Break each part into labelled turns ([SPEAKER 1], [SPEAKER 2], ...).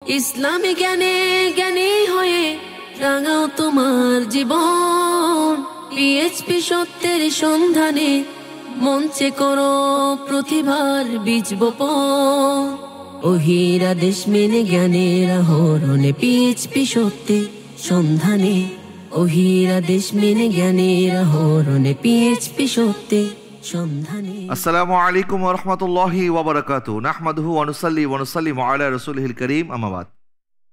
[SPEAKER 1] ইসলামী জ্ঞানে জ্ঞানী হয়ে রাঙাও তোমার জীবন। পিএইচপি সত্যের সন্ধানে মঞ্চে করো প্রতিভার বীজ বপন। ওহির আদেশ মেনে জ্ঞানের আহরণে পিএইচপি সত্যের সন্ধানে। ওহির আদেশ মেনে জ্ঞানের আহরণে পিএইচপি সত্যের সন্ধানে।
[SPEAKER 2] আসসালামু আলাইকুম ওয়া রাহমাতুল্লাহি ওয়া বারাকাতুহু। নাহমাদুহু ওয়া নুসাল্লিমু আলা রাসূলিহিল কারীম, আম্মা বাদ।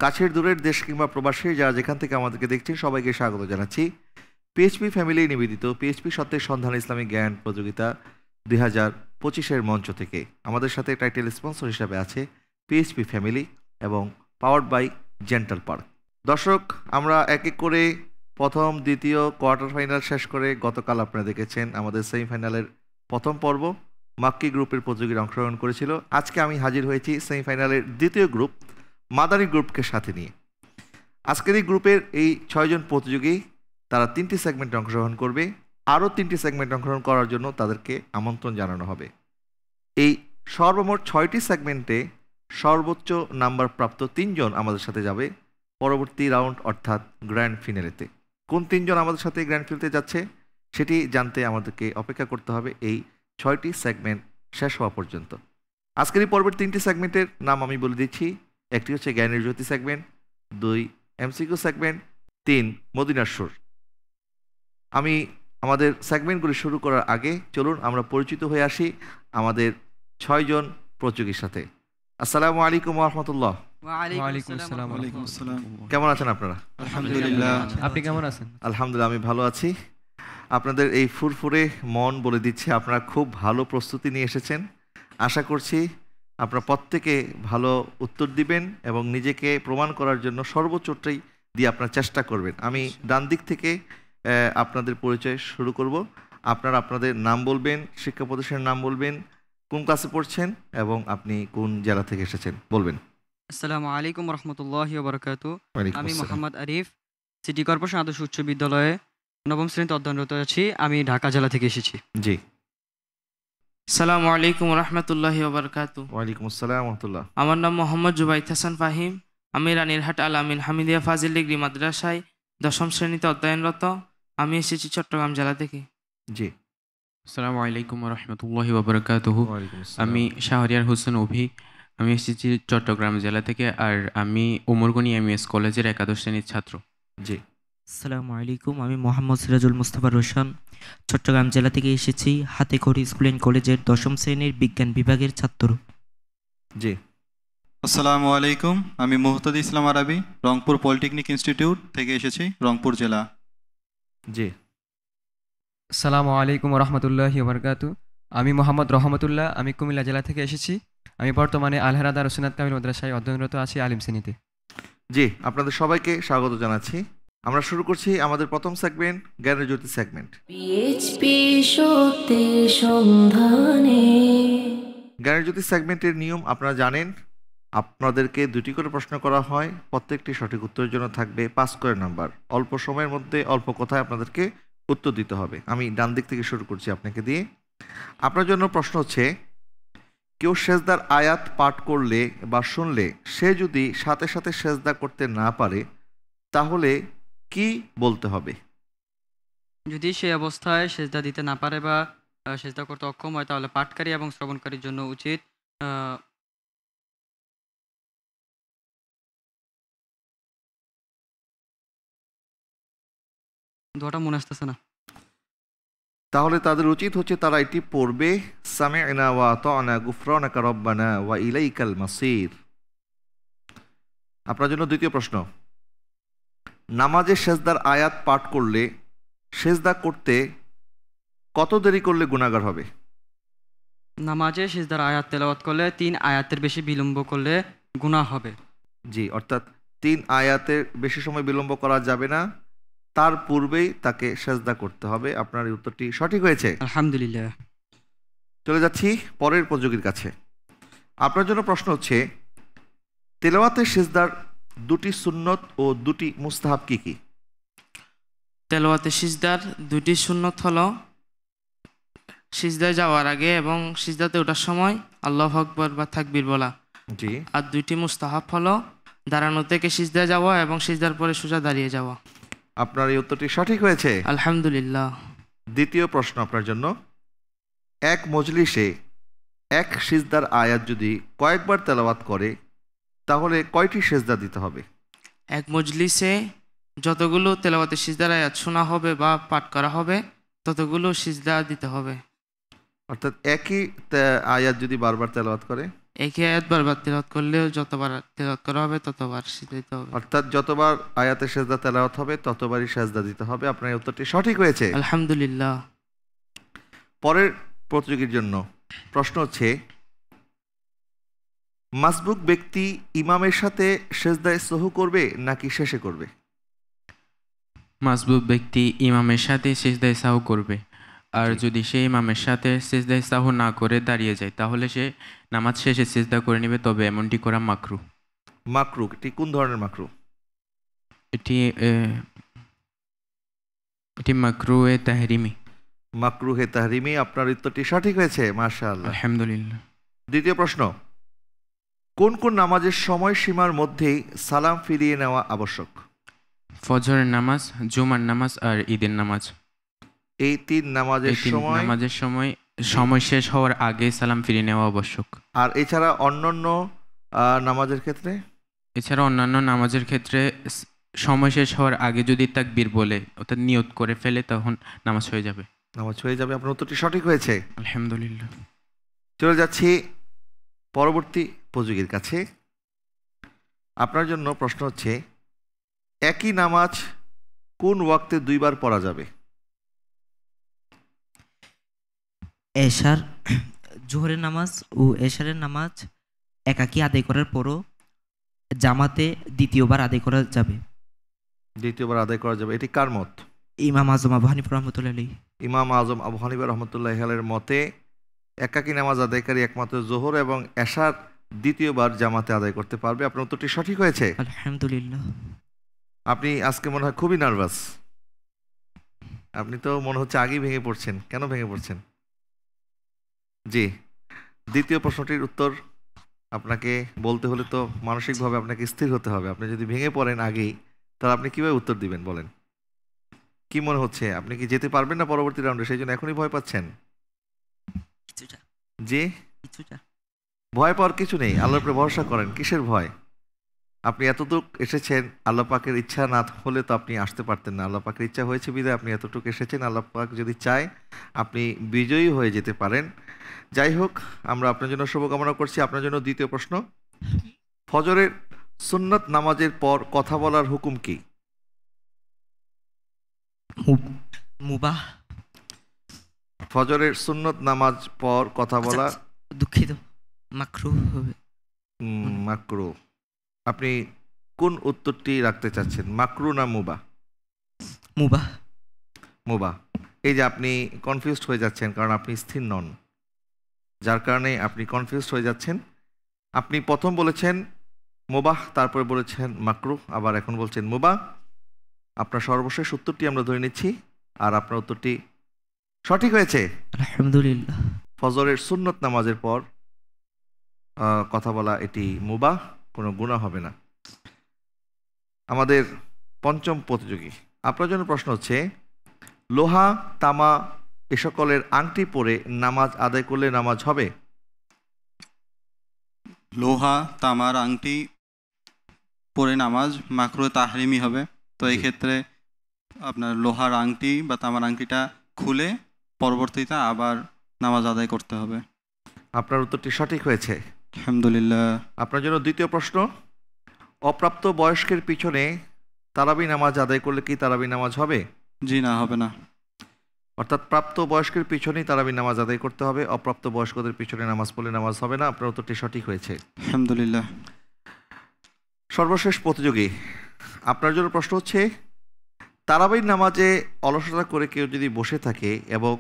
[SPEAKER 2] কাছের দূরের দেশ কিংবা প্রবাসী যারা যেখান থেকে আমাদেরকে দেখছেন সবাইকে স্বাগত জানাচ্ছি পিএইচপি ফ্যামিলি নিবেদিত পিএইচপি সত্যের সন্ধান ইসলামিক জ্ঞান প্রতিযোগিতা 2025-এর মঞ্চ থেকে। আমাদের সাথে টাইটেল স্পন্সর হিসাবে আছে পিএইচপি ফ্যামিলি এবং পাওয়ার্ড বাই জেন্টাল পার্ক। দর্শক, আমরা এক এক করে প্রথম দ্বিতীয় কোয়ার্টার ফাইনাল শেষ করে গতকাল আপনারা দেখেছেন আমাদের সেমিফাইনালের প্রথম পর্ব মাক্কি গ্রুপের প্রতিযোগীরা অংশগ্রহণ করেছিল। আজকে আমি হাজির হয়েছি সেমিফাইনালের দ্বিতীয় গ্রুপ মাদানী গ্রুপকে সাথে নিয়ে। আজকের এই গ্রুপের এই 6 জন প্রতিযোগী তারা 3টি সেগমেন্টে অংশগ্রহণ করবে। আরও 3টি সেগমেন্টে অংশগ্রহণ করার জন্য তাদেরকে আমন্ত্রণ জানানো হবে। এই সর্বমোট 6টি সেগমেন্টে সর্বোচ্চ নাম্বার প্রাপ্ত 3 জন আমাদের সাথে যাবে পরবর্তী রাউন্ড অর্থাৎ গ্র্যান্ড ফিনালেতে। কোন 3 জন আমাদের সাথে গ্র্যান্ড ফিনালেতে যাচ্ছে সেটি জানতে আমাদেরকে অপেক্ষা করতে হবে এই 6টি সেগমেন্ট শেষ হওয়া পর্যন্ত। আজকের এই পর্বের 3টি সেগমেন্টের নাম আমি বলে দিচ্ছি। একটি হচ্ছে জ্ঞানের জ্যোতি সেগমেন্ট, 2 এমসিকিউ সেগমেন্ট, 3 মদিনার সুর। আমি আমাদের সেগমেন্টগুলি শুরু করার আগে চলুন আমরা পরিচিত হয়ে আসি আমাদের 6 জন প্রতিযোগীর সাথে। আসসালামু আলাইকুম ওয়া রাহমাতুল্লাহ।
[SPEAKER 3] ওয়ালাইকুম আসসালাম।
[SPEAKER 2] কেমন আছেন আপনারা?
[SPEAKER 3] আলহামদুলিল্লাহ। আপনি কেমন আছেন?
[SPEAKER 2] আলহামদুলিল্লাহ, আমি ভালো আছি। আপনাদের এই ফুরফুরে মন বলে দিচ্ছে আপনারা খুব ভালো প্রস্তুতি নিয়ে এসেছেন। আশা করছি আপনারা প্রত্যেকে ভালো উত্তর দিবেন এবং নিজেকে প্রমাণ করার জন্য সর্বোচ্চটাই দিয়ে আপনারা চেষ্টা করবেন। আমি ডান দিক থেকে আপনাদের পরিচয় শুরু করব। আপনারা আপনাদের নাম বলবেন, শিক্ষা প্রতিষ্ঠানের নাম বলবেন, কোন ক্লাসে পড়ছেন এবং আপনি কোন জেলা থেকে এসেছেন বলবেন।
[SPEAKER 4] আসসালামু আলাইকুম রহমতুল্লাহি ওয়া বারাকাতুহু।
[SPEAKER 2] ওয়ালাইকুম
[SPEAKER 4] আমি
[SPEAKER 2] আসসালাম।
[SPEAKER 4] মোহাম্মদ আরিফ, সিটি কর্পোরেশন আদর্শ উচ্চ বিদ্যালয়ে 9ম শ্রেণীতে অধ্যয়নরত আছি। আমি ঢাকা জেলা থেকে এসেছি।
[SPEAKER 2] জি।
[SPEAKER 5] আসসালামু আলাইকুম রহমতুল্লাহি ওয়া বারাকাতুহু।
[SPEAKER 2] ওয়ালাইকুম আসসালাম ওয়া রাহমাতুল্লাহ।
[SPEAKER 5] আমার নাম মোহাম্মদ জুবাইদ হাসান ফাহিম। আমি রানীরহাট আল আমিন হামিদিয়া ফাজিল ডিগ্রি মাদ্রাসায় 10ম শ্রেণীতে অধ্যয়নরত। আমি এসেছি চট্টগ্রাম জেলা থেকে।
[SPEAKER 2] জি।
[SPEAKER 6] আসসালামু আলাইকুম রহমতুল্লাহি ওয়া বারাকাতুহু।
[SPEAKER 2] ওয়ালাইকুম আসসালাম।
[SPEAKER 6] আমি শাহরিয়ার হোসেন অভি। আমি এসেছি চট্টগ্রাম জেলা থেকে। আর আমি উমরগনি এমএস কলেজের 11 শ্রেণীর ছাত্র।
[SPEAKER 2] জি।
[SPEAKER 7] আসসালামু আলাইকুম, আমি মোহাম্মদ সিরাজুল মুস্তাফা রোশন, চট্টগ্রাম জেলা থেকে এসেছি। হাতেখড়ি স্কুল অ্যান্ড কলেজের 10ম শ্রেণীর বিজ্ঞান বিভাগের ছাত্র।
[SPEAKER 2] জি।
[SPEAKER 3] আসসালামু আলাইকুম, আমি মুহতাদি ইসলাম আরবি, রংপুর পলিটেকনিক ইনস্টিটিউট থেকে এসেছি, রংপুর জেলা।
[SPEAKER 2] জি।
[SPEAKER 8] আসসালামু আলাইকুম রহমতুল্লাহি ওয়া বারাকাতুহু। আমি মোহাম্মদ রহমতুল্লাহ, আমি কুমিল্লা জেলা থেকে এসেছি। আমি বর্তমানে আলহারাদা রসুনাত কামিল মাদ্রাসায় অধ্যয়নরত আছি আলিম শ্রেণীতে।
[SPEAKER 2] জি, আপনাদের সবাইকে স্বাগত জানাচ্ছি। আমরা শুরু করছি আমাদের প্রথম সেগমেন্ট জ্ঞানের জ্যোতি সেগমেন্ট।
[SPEAKER 1] পিএইচপি সত্যের সন্ধানে।
[SPEAKER 2] জ্ঞানের জ্যোতি সেগমেন্টের নিয়ম আপনারা জানেন। আপনাদেরকে 2টি করে প্রশ্ন করা হয়, প্রত্যেকটি সঠিক উত্তরের জন্য থাকবে 5 করে নাম্বার। অল্প সময়ের মধ্যে অল্প কথায় আপনাদেরকে উত্তর দিতে হবে। আমি ডান দিক থেকে শুরু করছি আপনাকে দিয়ে। আপনার জন্য প্রশ্ন হচ্ছে, কেউ সেজদার আয়াত পাঠ করলে বা শুনলে সে যদি সাথে সাথে সেজদা করতে না পারে তাহলে কি বলতে হবে?
[SPEAKER 4] যদি সেই অবস্থায় সেজদা দিতে না পারে বা সেজদা করতে অক্ষম হয় তাহলে পাঠকারী এবং শ্রবণকারীর জন্য উচিত দোয়াটা মনে আসতেছে না।
[SPEAKER 2] তাহলে তাদের উচিত হচ্ছে তারা এটি পড়বে, সামি'না ওয়া আতা'না গুফরানাকা রব্বানা ওয়া ইলাইকাল মাসির। আপনার জন্য দ্বিতীয় প্রশ্ন, নামাজে সেজদার আয়াত পাঠ করলে সেজদা করতে কত দেরি করলে গুনাহগার হবে?
[SPEAKER 4] নামাজে সেজদার আয়াত তেলাওয়াত করলে 3 আয়াতের বেশি বিলম্ব করলে গুনাহ হবে।
[SPEAKER 2] জি, অর্থাৎ 3 আয়াতের বেশি সময় বিলম্ব করা যাবে না, তার পূর্বেই তাকে সেজদা করতে হবে। আপনার এই উত্তরটি সঠিক হয়েছে,
[SPEAKER 4] আলহামদুলিল্লাহ।
[SPEAKER 2] চলে যাচ্ছি পরের প্রতিযোগীর কাছে। আপনার জন্য প্রশ্ন হচ্ছে, তেলাওয়াতে সেজদার 2টি সুন্নত ও 2টি মুস্তাহাব কি কি?
[SPEAKER 5] তেলাওয়াতে সিজদার 2টি সুন্নত হলো সিজদায় যাওয়ার আগে এবং সিজদাতে ওঠার সময় আল্লাহু আকবার বা তাকবীর বলা।
[SPEAKER 2] জি।
[SPEAKER 5] আর 2টি মুস্তাহাব হলো দাঁড়ানো থেকে সিজদায় যাওয়া এবং সিজদার পরে সোজা দাঁড়িয়ে যাওয়া।
[SPEAKER 2] আপনার এই উত্তরটি সঠিক হয়েছে।
[SPEAKER 5] আলহামদুলিল্লাহ।
[SPEAKER 2] দ্বিতীয় প্রশ্ন আপনার জন্য, এক মজলিসে এক সিজদার আয়াত যদি কয়েকবার তেলাওয়াত করে তাহলে কয়টি সিজদা দিতে হবে?
[SPEAKER 5] এক মজলিসে যতগুলো তেলাওয়াতের সিজদার আয়াত শোনা হবে বা পাঠ করা হবে ততগুলো সিজদা দিতে হবে।
[SPEAKER 2] অর্থাৎ একই আয়াত যদি বারবার তেলাওয়াত করে,
[SPEAKER 5] একই আয়াত বারবার তেলাওয়াত করলেও যতবার তেলাওয়াত করা হবে ততবার সিজদা দিতে হবে।
[SPEAKER 2] অর্থাৎ যতবার আয়াতের সেজদা তেলাওয়াত হবে ততবারই সেজদা দিতে হবে। আপনার এই উত্তরটি সঠিক হয়েছে।
[SPEAKER 5] আলহামদুলিল্লাহ।
[SPEAKER 2] পরের প্রতিযোগীর জন্য প্রশ্ন হচ্ছে, মাসবুক ব্যক্তি ইমামের সাথে সেজদায় সহু করবে নাকি শেষে করবে?
[SPEAKER 6] মাসবুক ব্যক্তি ইমামের সাথে সিজদায়ে সাহু করবে, আর যদি সে ইমামের সাথে সিজদায়ে সাহু না করে দাঁড়িয়ে যায় তাহলে সে নামাজ শেষে সিজদা করে নেবে, তবে এমনটি করা মাকরু।
[SPEAKER 2] মাকরু, এটি কোন ধরনের মাকরু?
[SPEAKER 6] এটি মাকরুহে তাহরিমি।
[SPEAKER 2] মাকরুহে তাহরিমি। আপনার উত্তরটি সঠিক হয়েছে, মাশাআল্লাহ।
[SPEAKER 6] আলহামদুলিল্লাহ।
[SPEAKER 2] দ্বিতীয় প্রশ্ন, কোন কোন নামাজের সময়সীমার মধ্যেই সালাম ফিরিয়ে নেওয়া আবশ্যক?
[SPEAKER 6] ফজরের নামাজ, জুমার নামাজ আর ঈদের নামাজ।
[SPEAKER 2] এই তিন নামাজের
[SPEAKER 6] সময় শেষ হওয়ার আগে সালাম ফিরিয়ে নেওয়া আবশ্যক।
[SPEAKER 2] আর এছাড়া অন্যান্য নামাজের ক্ষেত্রে?
[SPEAKER 6] এছাড়া অন্যান্য নামাজের ক্ষেত্রে সময় শেষ হওয়ার আগে যদি তাকবীর বলে অর্থাৎ নিয়ত করে ফেলে তখন নামাজ হয়ে যাবে।
[SPEAKER 2] নামাজ হয়ে যাবে। আপনার উত্তরটি সঠিক হয়েছে,
[SPEAKER 6] আলহামদুলিল্লাহ।
[SPEAKER 2] চলে যাচ্ছি পরবর্তী উপযোগীর কাছে। আপনার জন্য প্রশ্ন হচ্ছে, একই নামাজ কোন ওয়াক্তে দুইবার পড়া যাবে?
[SPEAKER 7] এশার, জোহরের নামাজ ও এশারের নামাজ একাকী আদায় করার পরও জামাতে দ্বিতীয়বার আদায় করা যাবে।
[SPEAKER 2] দ্বিতীয়বার আদায় করা যাবে, এটি কার মত?
[SPEAKER 7] ইমাম আজম আবু হানিফা রহমতুল্লাহ আলাইহি।
[SPEAKER 2] ইমাম আজম আবু হানিফা রহমতুল্লাহ আলাইহির মতে একাকী নামাজ আদায়কারী একমাত্র জোহর এবং এশার দ্বিতীয়বার জামাতে আদায় করতে পারবে। আপনার উত্তরটি সঠিক হয়েছে,
[SPEAKER 7] আলহামদুলিল্লাহ।
[SPEAKER 2] আপনি আজকে মনে হয় খুবই নার্ভাস। আপনি তো মনে হচ্ছে আগেই ভেঙে পড়ছেন। কেন ভেঙে পড়ছেন? জি, দ্বিতীয় প্রশ্নটির উত্তর আপনাকে বলতে হলে তো মানসিকভাবে আপনাকে স্থির হতে হবে। আপনি যদি ভেঙে পড়েন আগেই, তাহলে আপনি কিভাবে উত্তর দিবেন বলেন? কি মনে হচ্ছে, আপনি কি যেতে পারবেন না পরবর্তী রাউন্ডে, সেই জন্য এখনই ভয় পাচ্ছেন? জি, ভয় পাওয়ার কিছু নেই, আল্লাহর উপরে ভরসা করেন। কিসের ভয়? আপনি এতটুক এসেছেন, আল্লাহ পাকের ইচ্ছা না হলে তো আপনি আসতে পারতেন না। আল্লাহ পাকের ইচ্ছা হয়েছে বিধায় আপনি এতটুক এসেছেন। আল্লাহ পাক যদি চায় আপনি বিজয়ী হয়ে যেতে পারেন। যাই হোক, আমরা আপনার জন্য শুভকামনা করছি। আপনার জন্য দ্বিতীয় প্রশ্ন, ফজরের সুন্নত নামাজের পর কথা বলার হুকুম কি?
[SPEAKER 7] মুবাহ।
[SPEAKER 2] ফজরের সুন্নত নামাজ পর কথা বলা,
[SPEAKER 7] দুঃখিত, মাকরু হবে।
[SPEAKER 2] মাকরু। আপনি কোন উত্তরটি রাখতে চাচ্ছেন, মাকরু না মুবাহ?
[SPEAKER 7] মুবাহ।
[SPEAKER 2] মুবাহ। এই যে আপনি কনফিউজড হয়ে যাচ্ছেন কারণ আপনি স্থির নন, যার কারণে আপনি কনফিউজড হয়ে যাচ্ছেন। আপনি প্রথম বলেছেন মুবাহ, তারপরে বলেছেন মাকরু, আবার এখন বলছেন মুবাহ। আপনার সর্বশেষ উত্তরটি আমরা ধরে নিচ্ছি, আর আপনার উত্তরটি সঠিক হয়েছে,
[SPEAKER 7] আলহামদুলিল্লাহ।
[SPEAKER 2] ফজরের সুন্নত নামাজের পর কথা বলা এটি মুবাহ, কোনো গুনাহ হবে না। আমাদের পঞ্চম প্রতিযোগী, আপনার জন্য প্রশ্ন হচ্ছে, লোহা, তামা এ সকলের আংটি পরে নামাজ আদায় করলে নামাজ হবে?
[SPEAKER 3] লোহা, তামার আংটি পরে নামাজ মাকরুহে তাহরিমি হবে। তো এই ক্ষেত্রে আপনার লোহার আংটি বা তামার আংটিটা খুলে পরবর্তীতে আবার নামাজ আদায় করতে হবে।
[SPEAKER 2] আপনার উত্তরটি সঠিক হয়েছে,
[SPEAKER 3] আলহামদুলিল্লাহ।
[SPEAKER 2] আপনার জন্য দ্বিতীয় প্রশ্ন, অপ্রাপ্ত বয়স্কের পিছনে তারাবি নামাজ আদায় করলে কি তারাবি নামাজ হবে?
[SPEAKER 3] জি না, হবে না।
[SPEAKER 2] অর্থাৎ প্রাপ্ত বয়স্কের পিছনেই তারাবি নামাজ আদায় করতে হবে, অপ্রাপ্ত বয়স্কদের পিছনে নামাজ পড়লে নামাজ হবে না। আপনার উত্তরটি সঠিক হয়েছে,
[SPEAKER 3] আলহামদুলিল্লাহ।
[SPEAKER 2] সর্বশেষ প্রতিযোগী, আপনার জন্য প্রশ্ন হচ্ছে, তারাবির নামাজে অলসতা করে কেউ যদি বসে থাকে এবং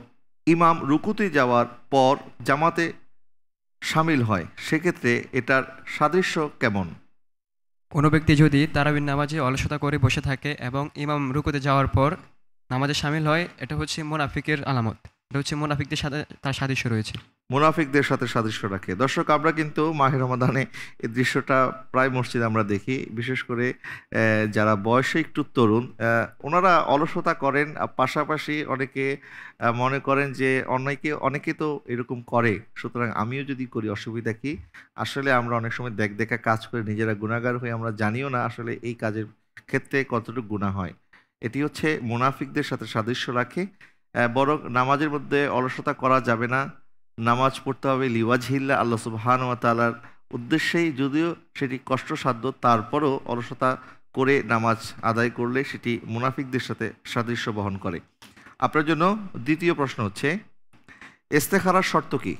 [SPEAKER 2] ইমাম রুকুতে যাওয়ার পর জামাতে সামিল হয়, সেক্ষেত্রে এটার সাদৃশ্য কেমন?
[SPEAKER 8] কোনো ব্যক্তি যদি তারাবির নামাজে অলসতা করে বসে থাকে এবং ইমাম রুকুতে যাওয়ার পর নামাজে সামিল হয়, এটা হচ্ছে মুনাফিকের আলামত। এটা হচ্ছে মুনাফিকদের সাথে তার সাদৃশ্য রয়েছে।
[SPEAKER 2] মুনাফিকদের সাথে সাদৃশ্য রাখে। দর্শক, আমরা কিন্তু মাহে রমাদানে এই দৃশ্যটা প্রায় মসজিদে আমরা দেখি, বিশেষ করে যারা বয়সে একটু তরুণ, ওনারা অলসতা করেন, পাশাপাশি অনেকে মনে করেন যে অনেকে তো এরকম করে, সুতরাং আমিও যদি করি অসুবিধা কি। আসলে আমরা অনেক সময় দেখা কাজ করে নিজেরা গুনাহগার হয়ে আমরা জানিও না আসলে এই কাজের ক্ষেত্রে কতটুকু গুনাহ হয়। এটি হচ্ছে মুনাফিকদের সাথে সাদৃশ্য রাখে। বরং নামাজের মধ্যে অলসতা করা যাবে না, নামাজ পড়তে হবে লিওয়াজহিল্লাহ, আল্লাহ সুবহানাহু ওয়া তাআলার উদ্দেশ্যেই, যদিও সেটি কষ্টসাধ্য, তারপরও অলসতা করে নামাজ আদায় করলে সেটি মুনাফিকদের সাথে সাদৃশ্য বহন করে। আপনার জন্য দ্বিতীয় প্রশ্ন হচ্ছে, ইস্তেখারার শর্ত কি?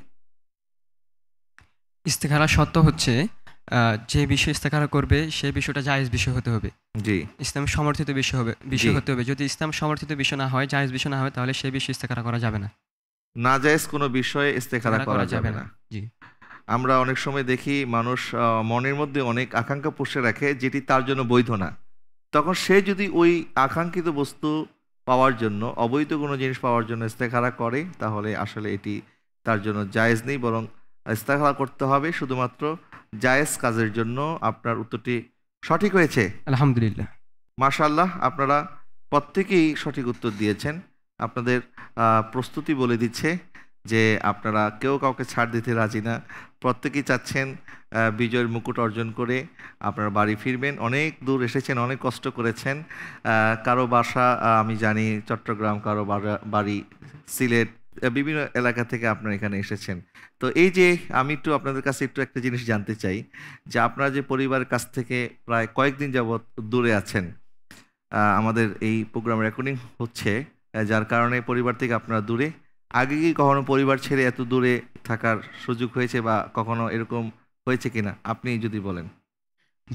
[SPEAKER 8] ইস্তেখারা শর্ত হচ্ছে যে বিষয় ইস্তেখারা করবে সেই বিষয়টা জায়েজ বিষয় হতে হবে।
[SPEAKER 2] জি।
[SPEAKER 8] ইসলাম সমর্থিত বিষয় হতে হবে। যদি ইসলাম সমর্থিত বিষয় না হয়, জায়েজ বিষয় না হয়, তাহলে সেই বিষয়ে ইস্তেখারা করা যাবে না।
[SPEAKER 2] নাজায়েজ কোনো বিষয়ে ইস্তেখারা করা যাবে না।
[SPEAKER 8] জি।
[SPEAKER 2] আমরা অনেক সময় দেখি মানুষ মনের মধ্যে অনেক আকাঙ্ক্ষা পুষে রাখে যেটি তার জন্য বৈধ না, তখন সে যদি ওই আকাঙ্ক্ষিত বস্তু পাওয়ার জন্য, অবৈধ কোনো জিনিস পাওয়ার জন্য ইস্তেখারা করে, তাহলে আসলে এটি তার জন্য জায়েজ নেই, বরং ইস্তেখারা করতে হবে শুধুমাত্র জায়েজ কাজের জন্য। আপনার উত্তরটি সঠিক হয়েছে,
[SPEAKER 8] আলহামদুলিল্লাহ।
[SPEAKER 2] মাশাআল্লাহ, আপনারা প্রত্যেকেই সঠিক উত্তর দিয়েছেন। আপনাদের প্রস্তুতি বলে দিচ্ছে যে আপনারা কেউ কাউকে ছাড় দিতে রাজি না, প্রত্যেকেই চাচ্ছেন বিজয়ের মুকুট অর্জন করে আপনারা বাড়ি ফিরবেন। অনেক দূর এসেছেন, অনেক কষ্ট করেছেন। কারো বাসা আমি জানি চট্টগ্রাম, কারো বাড়ি সিলেট, বিভিন্ন এলাকা থেকে আপনারা এখানে এসেছেন। তো এই যে আমি একটু আপনাদের কাছে একটা জিনিস জানতে চাই, যে আপনারা যে পরিবারের কাছ থেকে প্রায় কয়েকদিন যাবৎ দূরে আছেন, আমাদের এই প্রোগ্রাম রেকর্ডিং হচ্ছে, যার কারণে পরিবার থেকে আপনারা দূরে। আগে কি কখনো পরিবার ছেড়ে এত দূরে থাকার সুযোগ হয়েছে, বা কখনো এরকম হয়েছে কিনা আপনি যদি বলেন?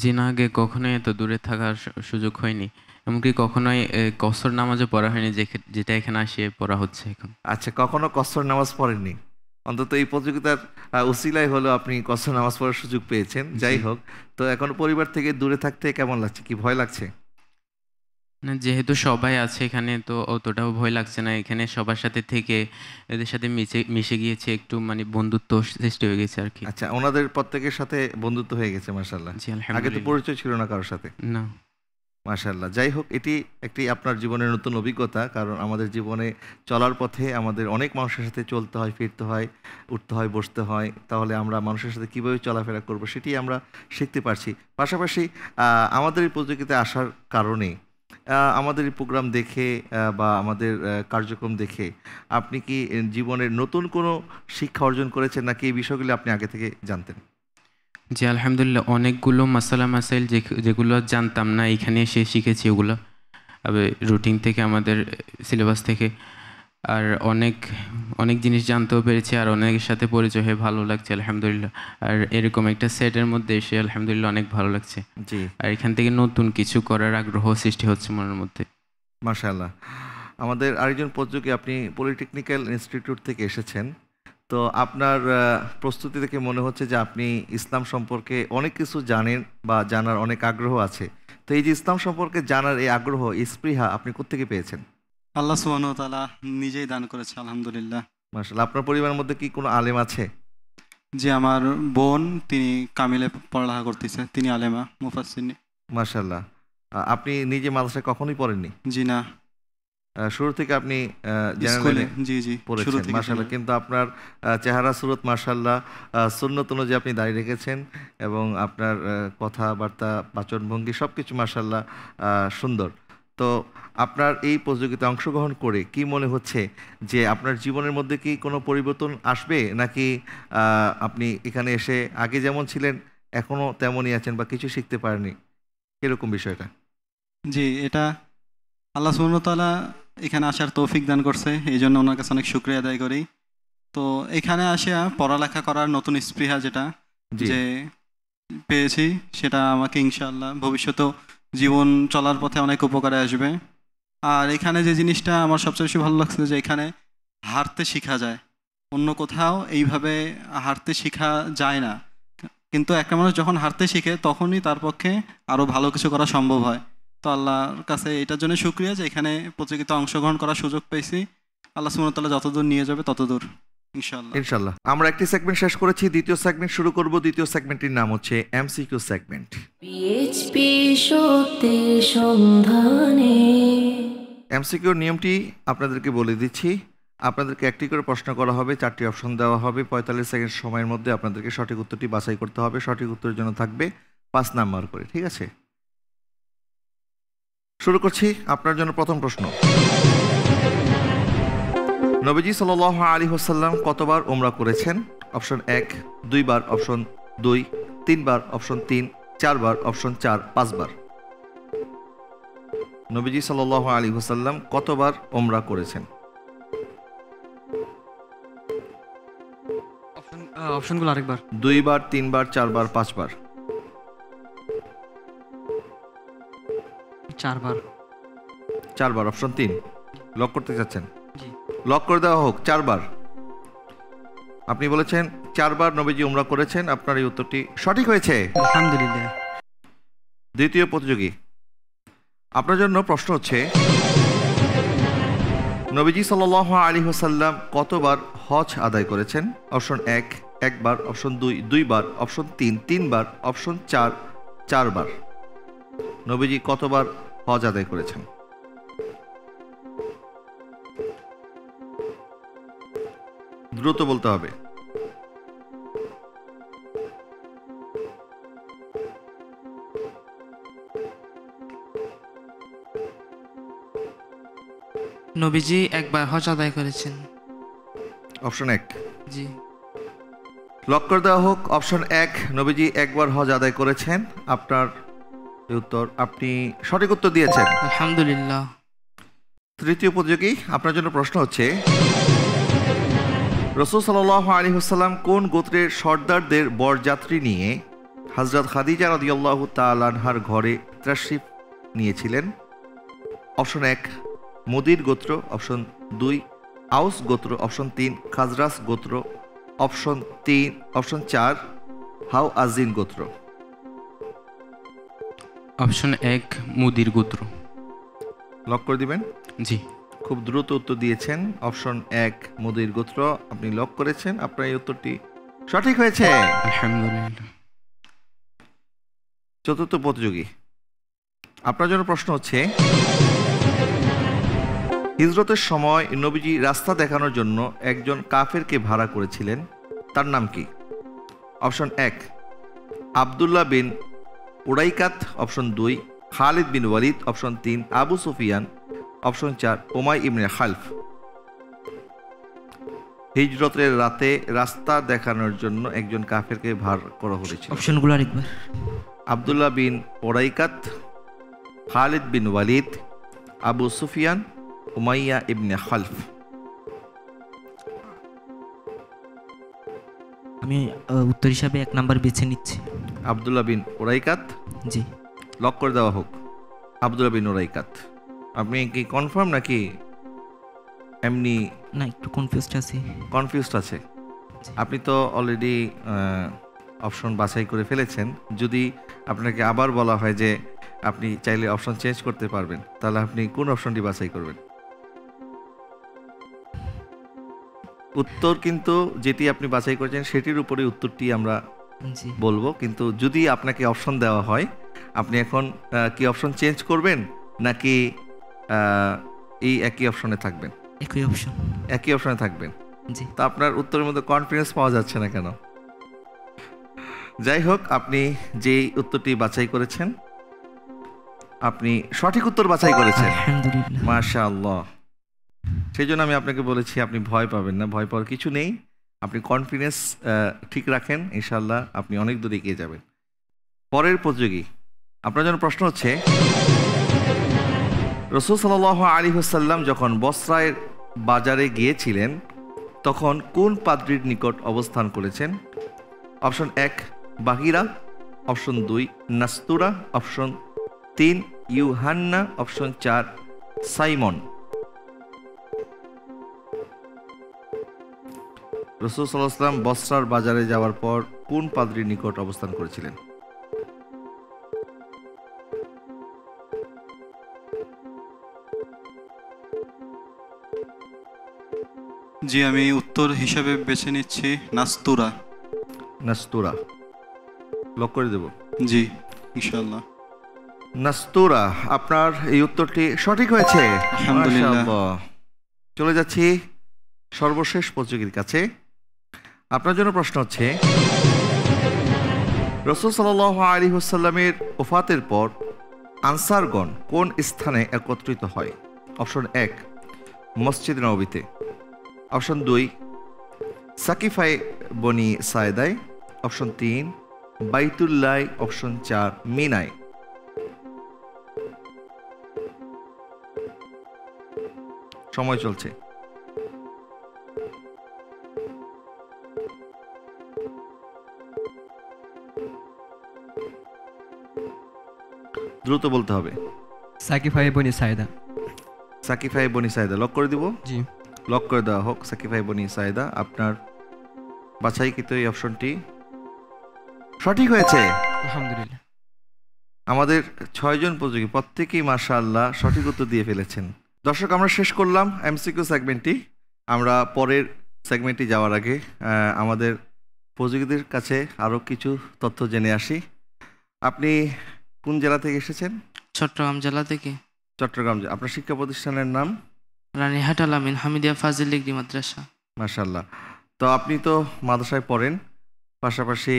[SPEAKER 6] জি না, আগে কখনোই এত দূরে থাকার সুযোগ হয়নি, এমনকি কখনোই কসর নামাজও পড়া হয়নি, যেটা এখানে আসিয়ে পড়া হচ্ছে এখন।
[SPEAKER 2] আচ্ছা, কখনো কসর নামাজ পড়েননি, অন্তত এই প্রতিযোগিতার উসিলায় হলো আপনি কসর নামাজ পড়ার সুযোগ পেয়েছেন। যাই হোক, তো এখন পরিবার থেকে দূরে থাকতে কেমন লাগছে? কি ভয় লাগছে?
[SPEAKER 6] না, যেহেতু সবাই আছে এখানে, তো অতটাও ভয় লাগছে না। এখানে সবার সাথে থেকে এদের সাথে মিশে গিয়েছে, একটু মানে বন্ধুত্ব সৃষ্টি হয়ে গেছে আর কি।
[SPEAKER 2] আচ্ছা, ওনাদের প্রত্যেকের সাথে বন্ধুত্ব হয়ে গেছে, মাশাআল্লাহ।
[SPEAKER 6] জি,
[SPEAKER 2] আগে তো
[SPEAKER 6] আলহামদুলিল্লাহ।
[SPEAKER 2] পরিচয় ছিল না কারোর সাথে?
[SPEAKER 6] না।
[SPEAKER 2] মাশাআল্লাহ। যাই হোক, এটি একটি আপনার জীবনের নতুন অভিজ্ঞতা, কারণ আমাদের জীবনে চলার পথে আমাদের অনেক মানুষের সাথে চলতে হয়, ফিরতে হয়, উঠতে হয়, বসতে হয়। তাহলে আমরা মানুষের সাথে কীভাবে চলাফেরা করব সেটি আমরা শিখতে পারছি। পাশাপাশি আমাদের এই প্রতিযোগিতায় আসার কারণে, আমাদের এই প্রোগ্রাম দেখে বা আমাদের কার্যক্রম দেখে আপনি কি জীবনের নতুন কোনো শিক্ষা অর্জন করেছেন, নাকি এই বিষয়গুলি আপনি আগে থেকে জানতেন?
[SPEAKER 6] জি, আলহামদুলিল্লাহ, অনেকগুলো মাসাইল যেগুলো জানতাম না এখানে এসে শিখেছি, ওগুলো রুটিন থেকে, আমাদের সিলেবাস থেকে। আর অনেক জিনিস জানতেও পেরেছি, আর অনেকের সাথে পরিচয় হয়ে ভালো লাগছে আলহামদুলিল্লাহ। আর এরকম একটা সেটের মধ্যে এসে আলহামদুলিল্লাহ অনেক ভালো লাগছে।
[SPEAKER 2] জি।
[SPEAKER 6] আর এখান থেকে নতুন কিছু করার আগ্রহ সৃষ্টি হচ্ছে মনের মধ্যে।
[SPEAKER 2] মাশাআল্লাহ। আমাদের আরেকজন প্রতিযোগী, আপনি পলিটেকনিক্যাল ইনস্টিটিউট থেকে এসেছেন, তো আপনার প্রস্তুতি থেকে মনে হচ্ছে যে আপনি ইসলাম সম্পর্কে অনেক কিছু জানেন বা জানার অনেক আগ্রহ আছে। তো এই যে ইসলাম সম্পর্কে জানার এই আগ্রহ, স্পৃহা আপনি কোত্থেকে পেয়েছেন?
[SPEAKER 3] আল্লাহ সুবহানাহু ওয়া তাআলা নিজেই দান করেছে, আলহামদুলিল্লাহ।
[SPEAKER 2] মাশাআল্লাহ। আপনার পরিবারের মধ্যে কি কোনো আলেম আছে?
[SPEAKER 3] যে আমার বোন, তিনি কামিলে পড়ালেখা করতেছে, তিনি আলেমা মুফাসসির।
[SPEAKER 2] মাশাআল্লাহ। আপনি নিজে মাদ্রাসায় কখনোই পড়েননি?
[SPEAKER 3] জি না।
[SPEAKER 2] শুরু থেকে আপনি
[SPEAKER 3] স্কুলে জি
[SPEAKER 2] পড়েছেন, মাশাআল্লাহ। কিন্তু আপনার চেহারা সুরত মাশাআল্লাহ সুন্নত অনুযায়ী আপনি দাঁড়িয়ে রেখেছেন, এবং আপনার কথাবার্তা, বাচনভঙ্গি সবকিছু মাশাআল্লাহ সুন্দর। তো আপনার এই প্রতিযোগিতায় অংশগ্রহণ করে কি মনে হচ্ছে যে আপনার জীবনের মধ্যে কি কোনো পরিবর্তন আসবে, নাকি আপনি এখানে এসে আগে যেমন ছিলেন এখনো তেমনই আছেন, বা কিছু শিখতে পারেননি, এরকম বিষয়টা?
[SPEAKER 3] জি, এটা আল্লাহ সুবহানাহু ওয়া তাআলা এখানে আসার তৌফিক দান করছে, এই জন্য ওনার কাছে অনেক শুকরিয়া আদায় করি। তো এখানে আসিয়া পড়ালেখা করার নতুন স্পৃহা যেটা যে পেয়েছি, সেটা আমাকে ইনশাআল্লাহ ভবিষ্যতেও জীবন চলার পথে অনেক উপকারে আসবে। আর এখানে যে জিনিসটা আমার সবচেয়ে বেশি ভালো লাগছে, যে এখানে হারতে শেখা যায়। অন্য কোথাও এইভাবে হারতে শেখা যায় না, কিন্তু একটা মানুষ যখন হারতে শিখে তখনই তার পক্ষে আরও ভালো কিছু করা সম্ভব হয়। তো আল্লাহর কাছে এটার জন্য শুকরিয়া যে এখানে প্রতিযোগিতায় অংশগ্রহণ করার সুযোগ পেয়েছি। আল্লাহ সুবহানাহু ওয়া তাআলা যতদূর নিয়ে যাবে ততদূর। ইনশাআল্লাহ।
[SPEAKER 2] ইনশাল্লাহ। আমরা একটি সেগমেন্ট শেষ করেছি, দ্বিতীয় সেগমেন্ট শুরু করব। দ্বিতীয় সেগমেন্টটির নাম হচ্ছে এমসিকিউ সেগমেন্ট।
[SPEAKER 1] পিএইচপি সত্যের সন্ধানে।
[SPEAKER 2] এমসিকিউর নিয়মটি আপনাদেরকে বলে দিচ্ছি। আপনাদেরকে একটি করে প্রশ্ন করা হবে, 4টি অপশন দেওয়া হবে। 45 সেকেন্ড সময়ের মধ্যে আপনাদেরকে সঠিক উত্তরটি বাছাই করতে হবে। সঠিক উত্তরের জন্য থাকবে 5 নাম্বার করে, ঠিক আছে? শুরু করছি। আপনার জন্য প্রথম প্রশ্ন, নবীজি সাল্লাল্লাহু আলাইহি ওয়াসাল্লাম কতবার উমরা করেছেন? অপশন 1 2 বার, অপশন 2 3 বার, অপশন 3 4 বার, অপশন 4 5 বার। নবীজি সাল্লাল্লাহু আলাইহি ওয়াসাল্লাম কতবার উমরা করেছেন?
[SPEAKER 4] অপশনগুলো আরেকবার।
[SPEAKER 2] 2 বার, 3 বার, 4 বার, 5 বার।
[SPEAKER 4] 4 বার।
[SPEAKER 2] 4 বার, অপশন 3 লক করতে চাচ্ছেন?
[SPEAKER 4] জি।
[SPEAKER 2] লক করে দেওয়া হোক। 4 বার আপনি বলেছেন, 4 বার নবীজি উমরা করেছেন। আপনার এই উত্তরটি সঠিক হয়েছে,
[SPEAKER 4] আলহামদুলিল্লাহ।
[SPEAKER 2] দ্বিতীয় প্রতিযোগী, আপনার জন্য প্রশ্ন হচ্ছে, নবীজি সাল্লাল্লাহু আলাইহি ওয়াসাল্লাম কতবার হজ আদায় করেছেন? অপশন 1 1 বার, অপশন 2 2 বার, অপশন 3 3 বার, অপশন 4 4 বার। নবীজি কতবার হজ আদায় করেছেন? দ্রুত বলতে হবে।
[SPEAKER 5] নবীজি একবার হজ আদায় করেছেন।
[SPEAKER 2] অপশন 1
[SPEAKER 5] জি।
[SPEAKER 2] লক করে দেওয়া হোক। অপশন 1 নবীজি একবার হজ আদায় করেছেন। আপনার এই উত্তর, আপনি সঠিক উত্তর দিয়েছেন,
[SPEAKER 5] আলহামদুলিল্লাহ।
[SPEAKER 2] তৃতীয় প্রতিযোগী, আপনার জন্য প্রশ্ন হচ্ছে, রাসূল সাল্লাল্লাহু আলাইহি ওয়াসাল্লাম কোন গোত্রের সর্দারদের বরযাত্রী নিয়ে হযরত খাদিজা রাদিয়াল্লাহু তাআলা আনহার ঘরে তাশরিফ নিয়েছিলেন? অপশন 1 মুদির গোত্র, অপশন 2 আউস গোত্র, অপশন 3 খাজরাজ গোত্র, অপশন 4 হাও আজিন গোত্র।
[SPEAKER 6] অপশন 1 মুদির গোত্র।
[SPEAKER 2] লক করে দিবেন?
[SPEAKER 6] জি।
[SPEAKER 2] খুব দ্রুত উত্তর দিয়েছেন। অপশন 1 মুদির গোত্র আপনি লক করেছেন। আপনার এই উত্তরটি সঠিক হয়েছে,
[SPEAKER 6] আলহামদুলিল্লাহ।
[SPEAKER 2] চতুর্থ প্রতিযোগী, আপনার জন্য প্রশ্ন হচ্ছে, হিজরতের সময় নবীজি রাস্তা দেখানোর জন্য একজন কাফেরকে ভাড়া করেছিলেন, তার নাম কি? অপশন 1 আব্দুল্লাহ বিন উরাইকাত, অপশন 2 খালিদ বিন ওয়ালিদ, অপশন 3 আবু সুফিয়ান, অপশন 4 উমাই ইবনে খালফ। হিজরতের রাতে রাস্তা দেখানোর জন্য একজন কাফেরকে ভাড়া করা হয়েছিল।
[SPEAKER 7] অপশনগুলো আরেকবার।
[SPEAKER 2] আব্দুল্লাহ বিন উরাইকাত, খালিদ বিন ওয়ালিদ, আবু সুফিয়ান, উমাইয়া ইবনে খালফ।
[SPEAKER 7] আমি উত্তর হিসাবে 1 নাম্বার বেছে নিচ্ছি।
[SPEAKER 2] আব্দুল্লাহ বিন উরাইকাত।
[SPEAKER 7] জি।
[SPEAKER 2] লক করে দেওয়া হোক। আব্দুল্লাহ বিন উরাইকাত। আপনি কি কনফার্ম নাকি এমনি?
[SPEAKER 7] না, একটু কনফিউজড আছি।
[SPEAKER 2] কনফিউজড আছে? আপনি তো অলরেডি অপশন বাছাই করে ফেলেছেন। যদি আপনাকে আবার বলা হয় যে আপনি চাইলে অপশন চেঞ্জ করতে পারবেন, তাহলে আপনি কোন অপশনটি বাছাই করবেন? উত্তর কিন্তু যেটি আপনি বাছাই করেছেন সেটির উপরে উত্তরটি আমরা বলবো। কিন্তু যদি আপনাকে অপশন দেওয়া হয়, আপনি এখন কি অপশন চেঞ্জ করবেন নাকি এই একই অপশনে থাকবেন?
[SPEAKER 7] একই অপশন।
[SPEAKER 2] একই অপশনে থাকবেন?
[SPEAKER 7] জি।
[SPEAKER 2] তা আপনার উত্তরের মধ্যে কনফিডেন্স পাওয়া যাচ্ছে না কেন? যাই হোক, আপনি যেই উত্তরটি বাছাই করেছেন, আপনি সঠিক উত্তর বাছাই করেছেন,
[SPEAKER 7] আলহামদুলিল্লাহ,
[SPEAKER 2] মাশাআল্লাহ। সেই জন্য আমি আপনাকে বলেছি আপনি ভয় পাবেন না, ভয় পাওয়ার কিছু নেই। আপনি কনফিডেন্স ঠিক রাখেন, ইনশাআল্লাহ আপনি অনেক দূর এগিয়ে যাবেন। পরের প্রতিযোগী, আপনার জন্য প্রশ্ন হচ্ছে, রাসূল সাল্লাল্লাহু আলাইহি ওয়াসাল্লাম যখন বসরায়ের বাজারে গিয়েছিলেন তখন কোন পাদ্রীর নিকট অবস্থান করেছেন? Option 1 Bahira, option 2 Nastura, option 3 Yuhanna, option 4 Simon. রাসূল সাল্লাল্লাহু আলাইহি ওয়াসাল্লাম বসরার বাজারে যাওয়ার পর কোন পাদ্রীর নিকট অবস্থান করেছিলেন?
[SPEAKER 3] জি, আমি উত্তর হিসেবে বেছে নিচ্ছি নাস্তুরা।
[SPEAKER 2] নাস্তুরা লক করে দেব।
[SPEAKER 3] জি, ইনশাআল্লাহ।
[SPEAKER 2] নাস্তুরা, আপনার এই উত্তরটি সঠিক হয়েছে।
[SPEAKER 3] আলহামদুলিল্লাহ।
[SPEAKER 2] মাশাআল্লাহ। চলে যাচ্ছি সর্বশেষ প্রতিযোগীর কাছে। আপনার জন্য প্রশ্ন হচ্ছে, রাসূল সাল্লাল্লাহু আলাইহি ওয়াসাল্লামের ওফাতের পর আনসারগণ কোন স্থানে একত্রিত হয়? অপশন 1 মসজিদ নববীতে, অপশন 2 সাকিফায়ে বনি সায়দায়, অপশন 3 বাইতুল্লাহ, অপশন 4 মিনায়। সময় চলছে। দ্রুত বলতে হবে।
[SPEAKER 8] সাকিফায়ে বনি সাইদা।
[SPEAKER 2] সাকিফায়ে বনি সায়দা লক করে দিব।
[SPEAKER 8] জি।
[SPEAKER 2] লক করে দেওয়া হোক। সাকিফায়ে বনি সায়দা, আপনার বাছাইকৃত এই অপশনটি সঠিক হয়েছে।
[SPEAKER 8] আলহামদুলিল্লাহ।
[SPEAKER 2] আমাদের 6 জন প্রতিযোগী প্রত্যেকেই মাশাআল্লাহ সঠিক উত্তর দিয়ে ফেলেছেন। দর্শক, আমরা শেষ করলাম এমসিকিউ সেগমেন্টটি। আমরা পরের সেগমেন্টে যাওয়ার আগে আমাদের প্রতিযোগীদের কাছে আরও কিছু তথ্য জেনে আসি। আপনি কোন জেলা থেকে এসেছেন?
[SPEAKER 5] চট্টগ্রাম জেলা থেকে।
[SPEAKER 2] চট্টগ্রাম। আপনার শিক্ষা প্রতিষ্ঠানের নাম?
[SPEAKER 5] রানীরহাট আল আমিন হামিদিয়া ফাজিল ডিগ্রি মাদ্রাসা।
[SPEAKER 2] মাশাআল্লাহ। তো আপনি তো মাদ্রাসায় পড়েন, পাশাপাশি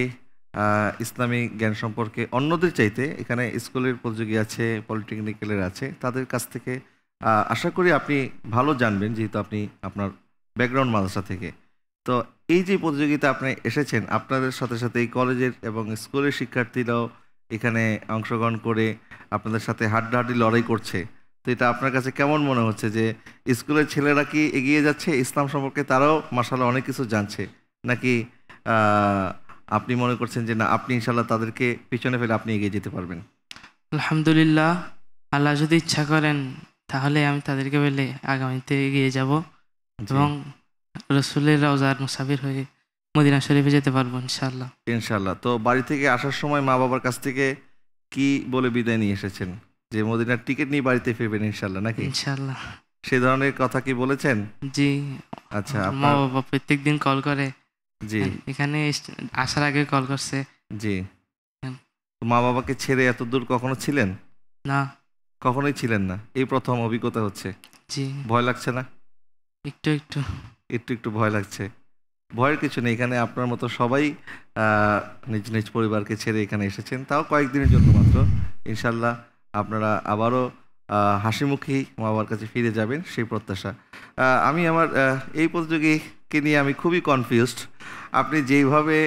[SPEAKER 2] ইসলামী জ্ঞান সম্পর্কে অন্যদের চাইতে এখানে স্কুলের প্রতিযোগী আছে, পলিটেকনিক্যালের আছে, তাদের কাছ থেকে আশা করি আপনি ভালো জানবেন, যেহেতু আপনি আপনার ব্যাকগ্রাউন্ড মাদ্রাসা থেকে। তো এই যে প্রতিযোগিতা আপনি এসেছেন, আপনাদের সাথে সাথে এই কলেজের এবং স্কুলের শিক্ষার্থীরাও এখানে অংশগ্রহণ করে আপনাদের সাথে হাড্ডাহাড্ডি লড়াই করছে। তো এটা আপনার কাছে কেমন মনে হচ্ছে যে স্কুলের ছেলেরা কি এগিয়ে যাচ্ছে ইসলাম সম্পর্কে, তারাও মাশাআল্লাহ অনেক কিছু জানছে, নাকি আপনি মনে করছেন যে না, আপনি ইনশাআল্লাহ তাদেরকে পিছনে ফেলে আপনি এগিয়ে যেতে পারবেন?
[SPEAKER 5] আলহামদুলিল্লাহ, আল্লাহ যদি ইচ্ছা করেন তাহলে আমি তাদেরকে বলে আগামীতে এগিয়ে যাব এবং রসুলের রওজার মুসাফির হয়ে মদিনা শরীফে যেতে পারবো ইনশাআল্লাহ।
[SPEAKER 2] ইনশাআল্লাহ। তো বাড়ি থেকে আসার সময় মা বাবার কাছ থেকে কি বলে বিদায় নিয়ে এসেছেন? যে মদিনার টিকিট নিয়ে বাড়িতে ফিরবেন ইনশাআল্লাহ, নাকি?
[SPEAKER 5] ইনশাআল্লাহ।
[SPEAKER 2] সেই ধরনের কথা কি বলেছেন?
[SPEAKER 5] জি।
[SPEAKER 2] আচ্ছা।
[SPEAKER 5] মা বাবা প্রত্যেকদিন কল করে।
[SPEAKER 2] জি।
[SPEAKER 5] এখানে আসার আগে কল করছে।
[SPEAKER 2] জি। মা বাবাকে ছেড়ে এত দূর কখনো ছিলেন?
[SPEAKER 5] না,
[SPEAKER 2] কখনোই ছিলেন না। এই প্রথম অভিজ্ঞতা হচ্ছে।
[SPEAKER 5] জি।
[SPEAKER 2] ভয় লাগছে না?
[SPEAKER 5] একটু একটু
[SPEAKER 2] একটু একটু ভয় লাগছে। ভয়ের কিছু নেই, এখানে আপনার মতো সবাই নিজ নিজ পরিবারকে ছেড়ে এখানে এসেছেন, তাও কয়েকদিনের জন্য মাত্র। ইনশাল্লাহ আপনারা আবারও হাসিমুখী মা বাবার কাছে ফিরে যাবেন, সেই প্রত্যাশা। আমি আমার এই প্রতিযোগীকে নিয়ে আমি খুবই কনফিউজড। আপনি যেইভাবে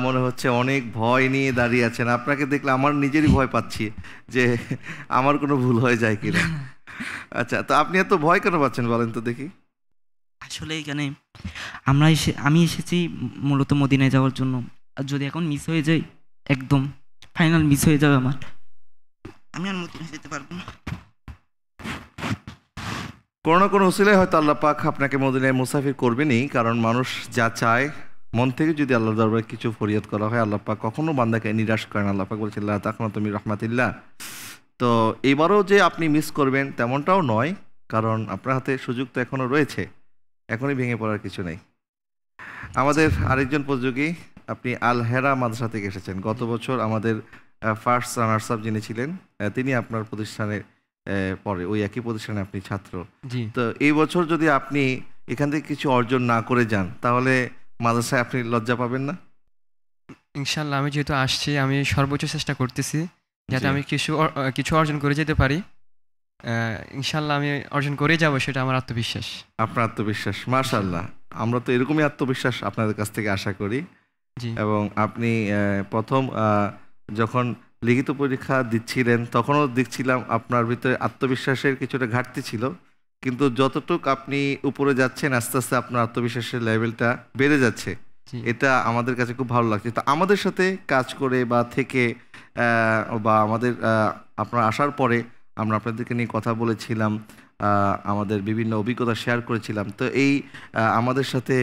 [SPEAKER 2] মনে হচ্ছে অনেক ভয় নিয়ে দাঁড়িয়ে আছেন, আপনাকে দেখলে আমার নিজেরই ভয় পাচ্ছি যে আমার কোনো ভুল হয়ে যায় কিনা। আচ্ছা, তো আপনি এত ভয় কেন পাচ্ছেন বলেন তো দেখি?
[SPEAKER 7] আসলে এখানে আমি এসেছি মূলত মদিনায় যাওয়ার জন্য। আর যদি এখন মিস হয়ে যায়, একদম ফাইনাল মিস হয়ে যাবে আমার, আমি আর মদিনায় যেতে পারবো না।
[SPEAKER 2] কোনো না কোনো উসিলায় হয়তো আল্লাহ পাক আপনাকে মদিনায় মুসাফির করবেনই, কারণ মানুষ যা চায় মন থেকে যদি আল্লাহর দরবারে কিছু ফরিয়াদ করা হয়, আল্লাহ পাক কখনো বান্দাকে নিরাশ করেন। আল্লাহ পাক বলছেন লা তাকনাতু মির রাহমাতিল্লাহ। তো এবারও যে আপনি মিস করবেন তেমনটাও নয়, কারণ আপনার হাতে সুযোগ তো এখনও রয়েছে, এখনই ভেঙে পড়ার কিছু নেই। আমাদের আরেকজন প্রতিযোগী, আপনি আল হেরা মাদ্রাসা থেকে এসেছেন। গত বছর আমাদের ফার্স্ট রানার্স আপ যিনি ছিলেন, তিনি আপনার প্রতিষ্ঠানে পড়ে, ওই একই প্রতিষ্ঠানে আপনি ছাত্র।
[SPEAKER 8] জি।
[SPEAKER 2] তো এই বছর যদি আপনি এখান থেকে কিছু অর্জন না করে যান, তাহলে মাদ্রাসায় আপনি লজ্জা পাবেন না?
[SPEAKER 8] ইনশাল্লাহ আমি যেহেতু আসছি, আমি সর্বোচ্চ চেষ্টা করতেছি যাতে
[SPEAKER 2] জি।
[SPEAKER 8] আমি কিছু অর্জন করে যেতে পারি। ইনশাল্লাহ আমি অর্জন করে যাব, সেটা আমার আত্মবিশ্বাস।
[SPEAKER 2] আপনার আত্মবিশ্বাস, মাশাআল্লাহ। আমরা তো এরকমই আত্মবিশ্বাস আপনাদের কাছ থেকে আশা করি।
[SPEAKER 8] জি।
[SPEAKER 2] এবং আপনি প্রথম যখন লিখিত পরীক্ষা দিচ্ছিলেন, তখনও দেখছিলাম আপনার ভিতরে আত্মবিশ্বাসের কিছুটা ঘাটতি ছিল, কিন্তু যতটুকু আপনি উপরে যাচ্ছেন আস্তে আস্তে আপনার আত্মবিশ্বাসের লেভেলটা বেড়ে যাচ্ছে।
[SPEAKER 8] জি।
[SPEAKER 2] এটা আমাদের কাছে খুব ভালো লাগছে। তো আমাদের সাথে কাজ করে বা থেকে বা আমাদের আপনার আসার পরে আমরা আপনাদেরকে নিয়ে কথা বলেছিলাম, আমাদের বিভিন্ন অভিজ্ঞতা শেয়ার করেছিলাম। তো এই আমাদের সাথে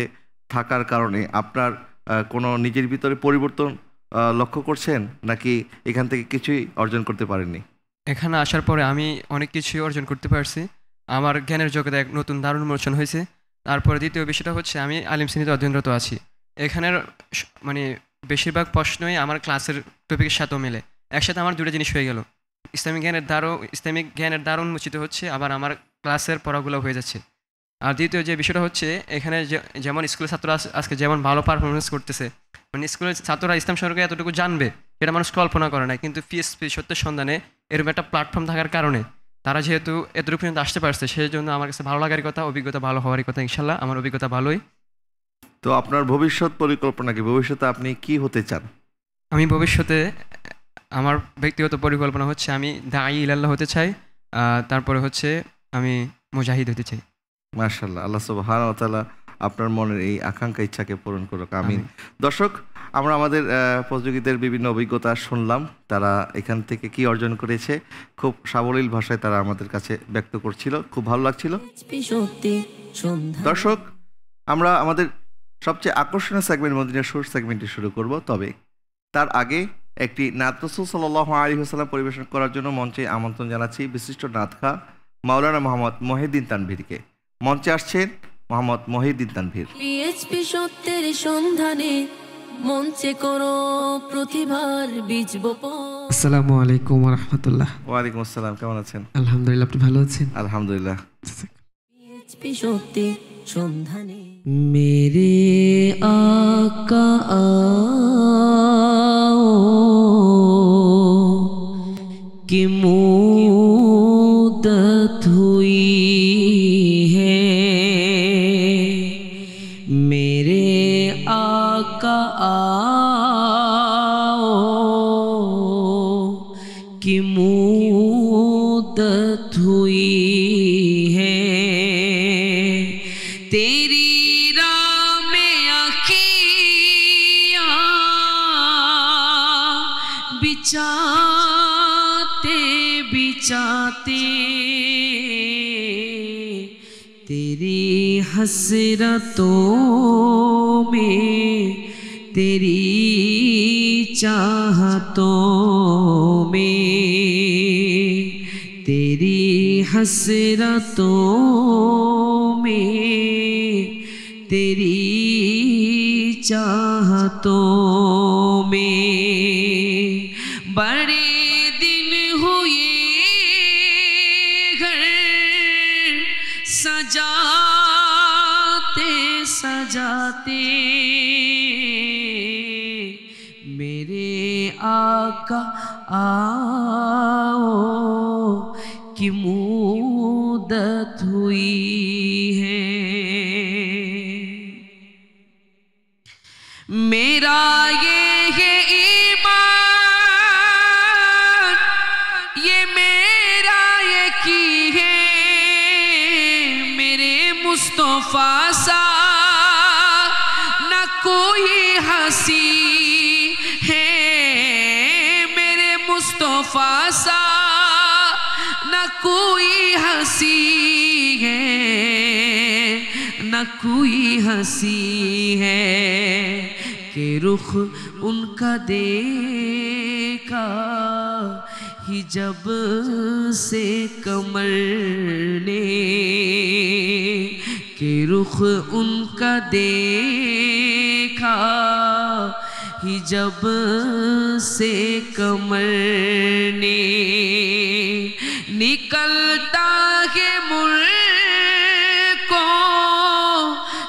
[SPEAKER 2] থাকার কারণে আপনার কোনো নিজের ভিতরে পরিবর্তন লক্ষ্য করছেন, নাকি এখান থেকে কিছুই অর্জন করতে পারেননি?
[SPEAKER 8] এখানে আসার পরে আমি অনেক কিছুই অর্জন করতে পারছি। আমার জ্ঞানের জগতে এক নতুন দারুণ উন্মোচন হয়েছে। তারপরে দ্বিতীয় বিষয়টা হচ্ছে আমি আলিম শ্রেণীতে অধ্যয়নরত আছি। এখানের মানে বেশিরভাগ প্রশ্নই আমার ক্লাসের টপিকের সাথেও মেলে। একসাথে আমার দুটো জিনিস হয়ে গেল, ইসলামিক জ্ঞানের দ্বারা উন্মোচিত হচ্ছে, আবার আমার ক্লাসের পড়াগুলো হয়ে যাচ্ছে। আর দ্বিতীয় যে বিষয়টা হচ্ছে এখানে যেমন স্কুলের ছাত্ররা আজকে যেমন ভালো পারফরমেন্স করতেছে, মানে স্কুলের ছাত্ররা ইসলাম সম্পর্কে এতটুকু জানবে এটা মানুষ কল্পনা করে না, কিন্তু পিএসপি সত্যের সন্ধানে এরকম একটা প্ল্যাটফর্ম থাকার কারণে তারা যেহেতু এতটুকু পর্যন্ত আসতে পারছে, সেই জন্য আমার কাছে ভালো লাগার কথা, অভিজ্ঞতা ভালো হওয়ারই কথা। ইনশাল্লাহ আমার অভিজ্ঞতা ভালোই।
[SPEAKER 2] তো আপনার ভবিষ্যৎ পরিকল্পনা কি? ভবিষ্যতে আপনি কি হতে চান?
[SPEAKER 8] আমি ভবিষ্যতে আমার ব্যক্তিগত পরিকল্পনা হচ্ছে আমি দাঈ ইলাল্লাহ হতে চাই, তারপরে হচ্ছে আমি মুজাহিদ হতে চাই।
[SPEAKER 2] মাশাআল্লাহ, আল্লাহ সুবহানাহু ওয়া তাআলা আপনার মনের এই আকাঙ্ক্ষা ইচ্ছাকে পূরণ করুক, আমিন। দর্শক, আমরা আমাদের প্রতিযোগীদের বিভিন্ন অভিজ্ঞতা শুনলাম, তারা এখান থেকে কি অর্জন করেছে খুব সাবলীল ভাষায় তারা আমাদের কাছে ব্যক্ত করছিল, খুব ভালো লাগছিল। দর্শক, আমরা আমাদের সবচেয়ে আকর্ষণীয় সেগমেন্ট মদিনার সুর সেগমেন্টটি শুরু করব, তবে তার আগে একটি নাত রাসূল সাল্লাল্লাহু আলাইহি ওয়াসাল্লাম পরিবেশন করার জন্য মঞ্চে আমন্ত্রণ জানাচ্ছি বিশিষ্ট নাতখা মাওলানা মোহাম্মদ মহিউদ্দিন তানভীরকে। মঞ্চে আসছেন মোহাম্মদ মহিউদ্দিন তানভীর।
[SPEAKER 1] পিএইচপি সত্যের সন্ধানে মঞ্চে করো প্রতিভার বীজ বপন।
[SPEAKER 9] আসসালামু আলাইকুম ওয়া রাহমাতুল্লাহ।
[SPEAKER 2] ওয়ালাইকুম আসসালাম, কেমন আছেন?
[SPEAKER 9] আলহামদুলিল্লাহ, আপনি ভালো আছেন?
[SPEAKER 2] আলহামদুলিল্লাহ।
[SPEAKER 1] পিএইচপি সত্যের সন্ধানে
[SPEAKER 9] मेरे आका आओ कि मुद्दत हुई है, मेरे आका आओ कि मुद्दत हुई है, तेरी बिचाते बिचाते तेरी हसरतों में, तेरी चाहतों में, तेरी हसरतों में, तेरी चाहतों में बड़े दिन हुए घर सजाते सजाते, मेरे आका आओ कि मुद्दत हुई है, मेरा ये है ईमान, ये मेरा यकीन है, मेरे मुस्तफा सा न कोई हंसी है, मेरे मुस्तफा सा न कोई हंसी है, न कोई हंसी है, कि रुख उनका देखा ही जब से कमर ने, कि रुख उनका देखा ही जब से कमर ने, निकलता है मुल्को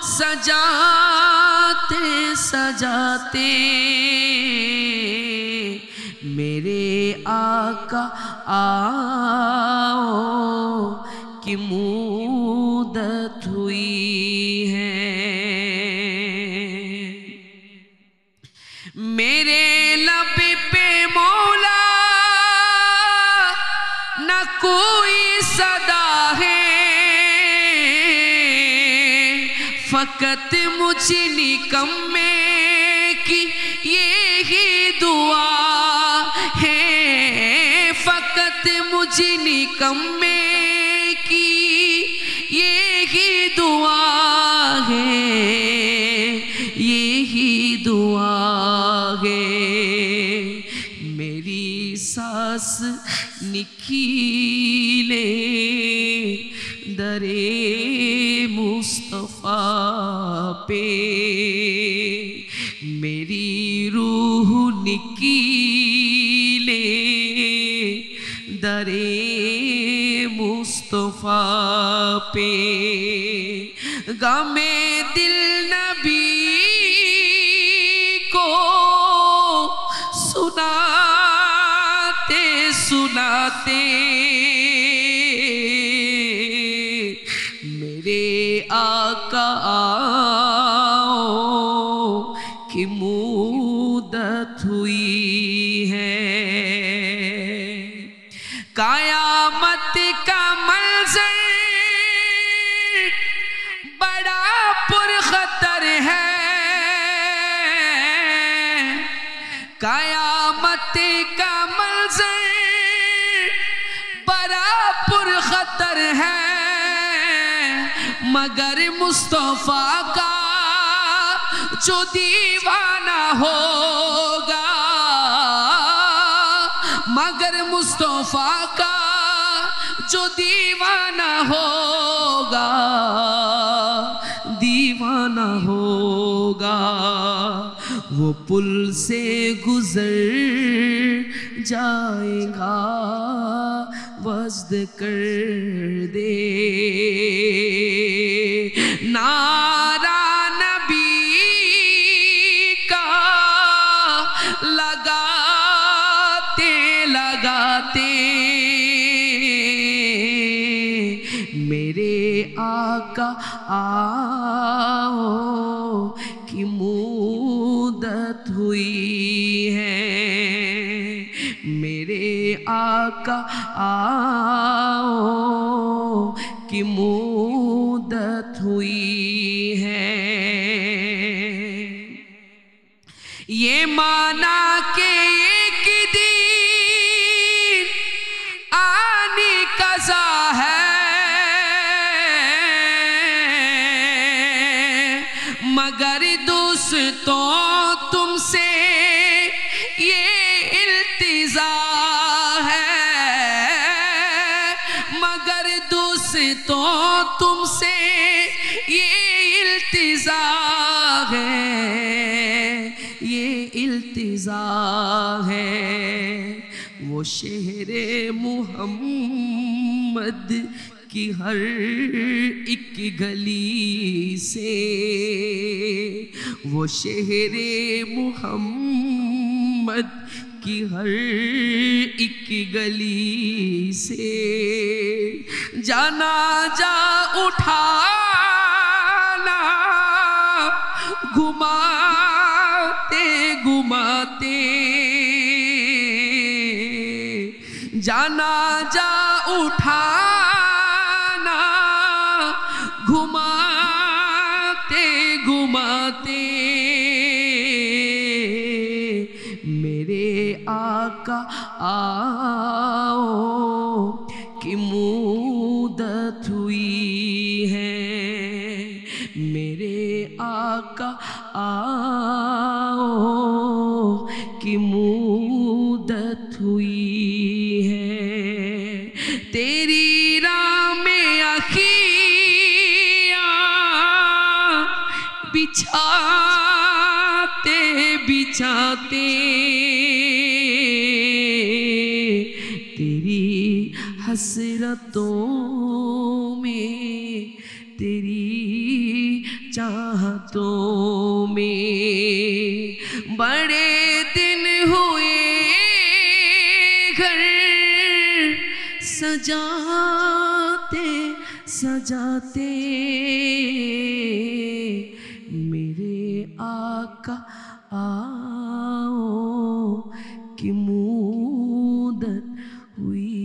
[SPEAKER 9] सजाते सजाते, मेरे आका आओ कि मुद्दत हुई है, मेरे लब पे मौला न कोई सदा है, फकत मुझ निकम्मे की यही दुआ है, फकत मुझ निकम्मे की यही दुआ है, यही दुआ है, मेरी सांस निखीले दरे मुस्तफा मुस्तफ़ा पे मेरी रूह निकीले दरे मुस्तफ़ा पे गमे दिल नबी को सुनाते सुनाते मेरे आका आओ की मुद्दत हुई है कायामत का मंजर बड़ा पुरखतर है कायामत का मंजर बड़ा पुरखतर है मगर मुस्तफा का जो दीवाना होगा मगर मुस्तफा का जो दीवाना होगा दीवाना होगा वो पुल से गुजर जाएगा वज्द कर दे नारा नबी का लगाते लगाते मेरे आका आओ की मुद्दत हुई है मेरे आका आओ की मुद्दत हुई है ये माना के एक दिन आने कज़ा है मगर दोस्तों तुमसे ये इल्तिजा है मगर दोस्तों तुमसे ये इल्तिजा है ये इल्तिजा है वो शहरे मुहम्मद की हर एक गली से वो शहरे मुहम्मद की हर एक गली से जाना जा उठाना घुमाते घुमाते जाना जा उठाना घुमाते घुमाते मेरे आका आओ की मुद्दत हुई है मेरे आका आओ की मुद्दत हुई है तेरी राह में अखियाँ बिछाते बिछाते तेरी हसरतों में तेरी चाहतों में बड़े दिन हुए घर सजाते सजाते मेरे आका आओ की मुद्दत हुई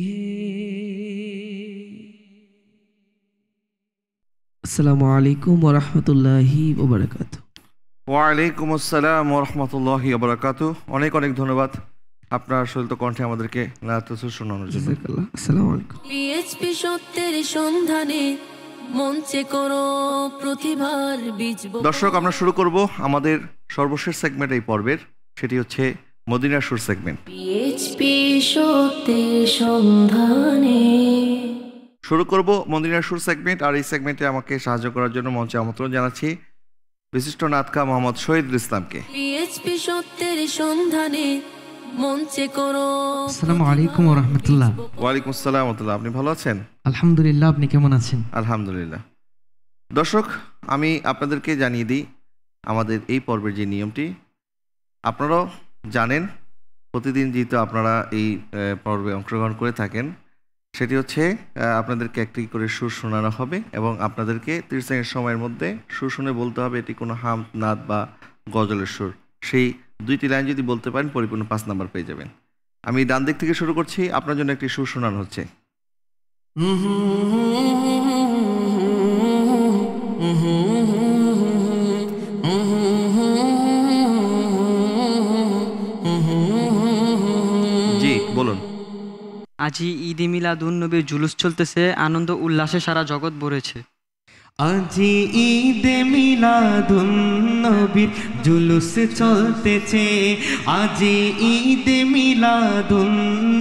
[SPEAKER 9] है।
[SPEAKER 7] আসসালামু আলাইকুম ওয়া রাহমাতুল্লাহি ওয়া বারাকাতুহু।
[SPEAKER 2] ওয়ালাইকুম আসসালাম ওয়া রাহমাতুল্লাহি ওয়া বারাকাতুহু। অনেক অনেক ধন্যবাদ আপনার সলিত কণ্ঠে আমাদেরকে নায়াতুল শোনানোর জন্য।
[SPEAKER 7] আসসালামু আলাইকুম।
[SPEAKER 1] পিএইচপি সত্যের সন্ধানে মঞ্চে করো প্রতিভার বীজ বপন।
[SPEAKER 2] দর্শক, আমরা শুরু করব আমাদের সর্বশেষ সেগমেন্ট এই পর্বের, সেটি হচ্ছে মদিনা সুর সেগমেন্ট।
[SPEAKER 1] পিএইচপি সত্যের সন্ধানে
[SPEAKER 2] শুরু করব মদিনার সুর সেগমেন্ট, আর এই সেগমেন্টে আমাকে সাহায্য করার জন্য মঞ্চে আমন্ত্রণ জানাচ্ছি বিশিষ্ট নাতখা মোহাম্মদ শহীদুল ইসলামকে।
[SPEAKER 1] পিএইচপি সত্যের সন্ধানে মঞ্চে করো।
[SPEAKER 10] আসসালামু আলাইকুম ওয়া রাহমাতুল্লাহ।
[SPEAKER 2] ওয়ালাইকুম আসসালাম ওয়া রাহমাতুল্লাহ। আপনি ভালো আছেন?
[SPEAKER 10] আলহামদুলিল্লাহ, আপনি কেমন আছেন?
[SPEAKER 2] আলহামদুলিল্লাহ। দর্শক, আমি আপনাদেরকে জানিয়ে দিই আমাদের এই পর্বের যে নিয়মটি, আপনারাও জানেন প্রতিদিন যেহেতু আপনারা এই পর্বে অংশগ্রহণ করে থাকেন, সেটি হচ্ছে আপনাদেরকে একটি করে সুর শোনানো হবে এবং আপনাদেরকে 30 সেকেন্ড সময়ের মধ্যে সুর শুনে বলতে হবে এটি কোনো হাম, নাদ বা গজলের সুর। সেই 2টি লাইন যদি বলতে পারেন পরিপূর্ণ 5 নাম্বার পেয়ে যাবেন। আমি ডান দিক থেকে শুরু করছি, আপনার জন্য একটি সুর শোনানো হচ্ছে। জি বলুন।
[SPEAKER 4] আজি ঈদে মিলাদুন নবীর জুলুস চলতেছে, আনন্দ উল্লাসে সারা জগৎ ভরেছে।
[SPEAKER 11] আজি ঈদে মিলাদুন নবীর জুলুস চলতেছে, আজি ঈদে মিলাদুন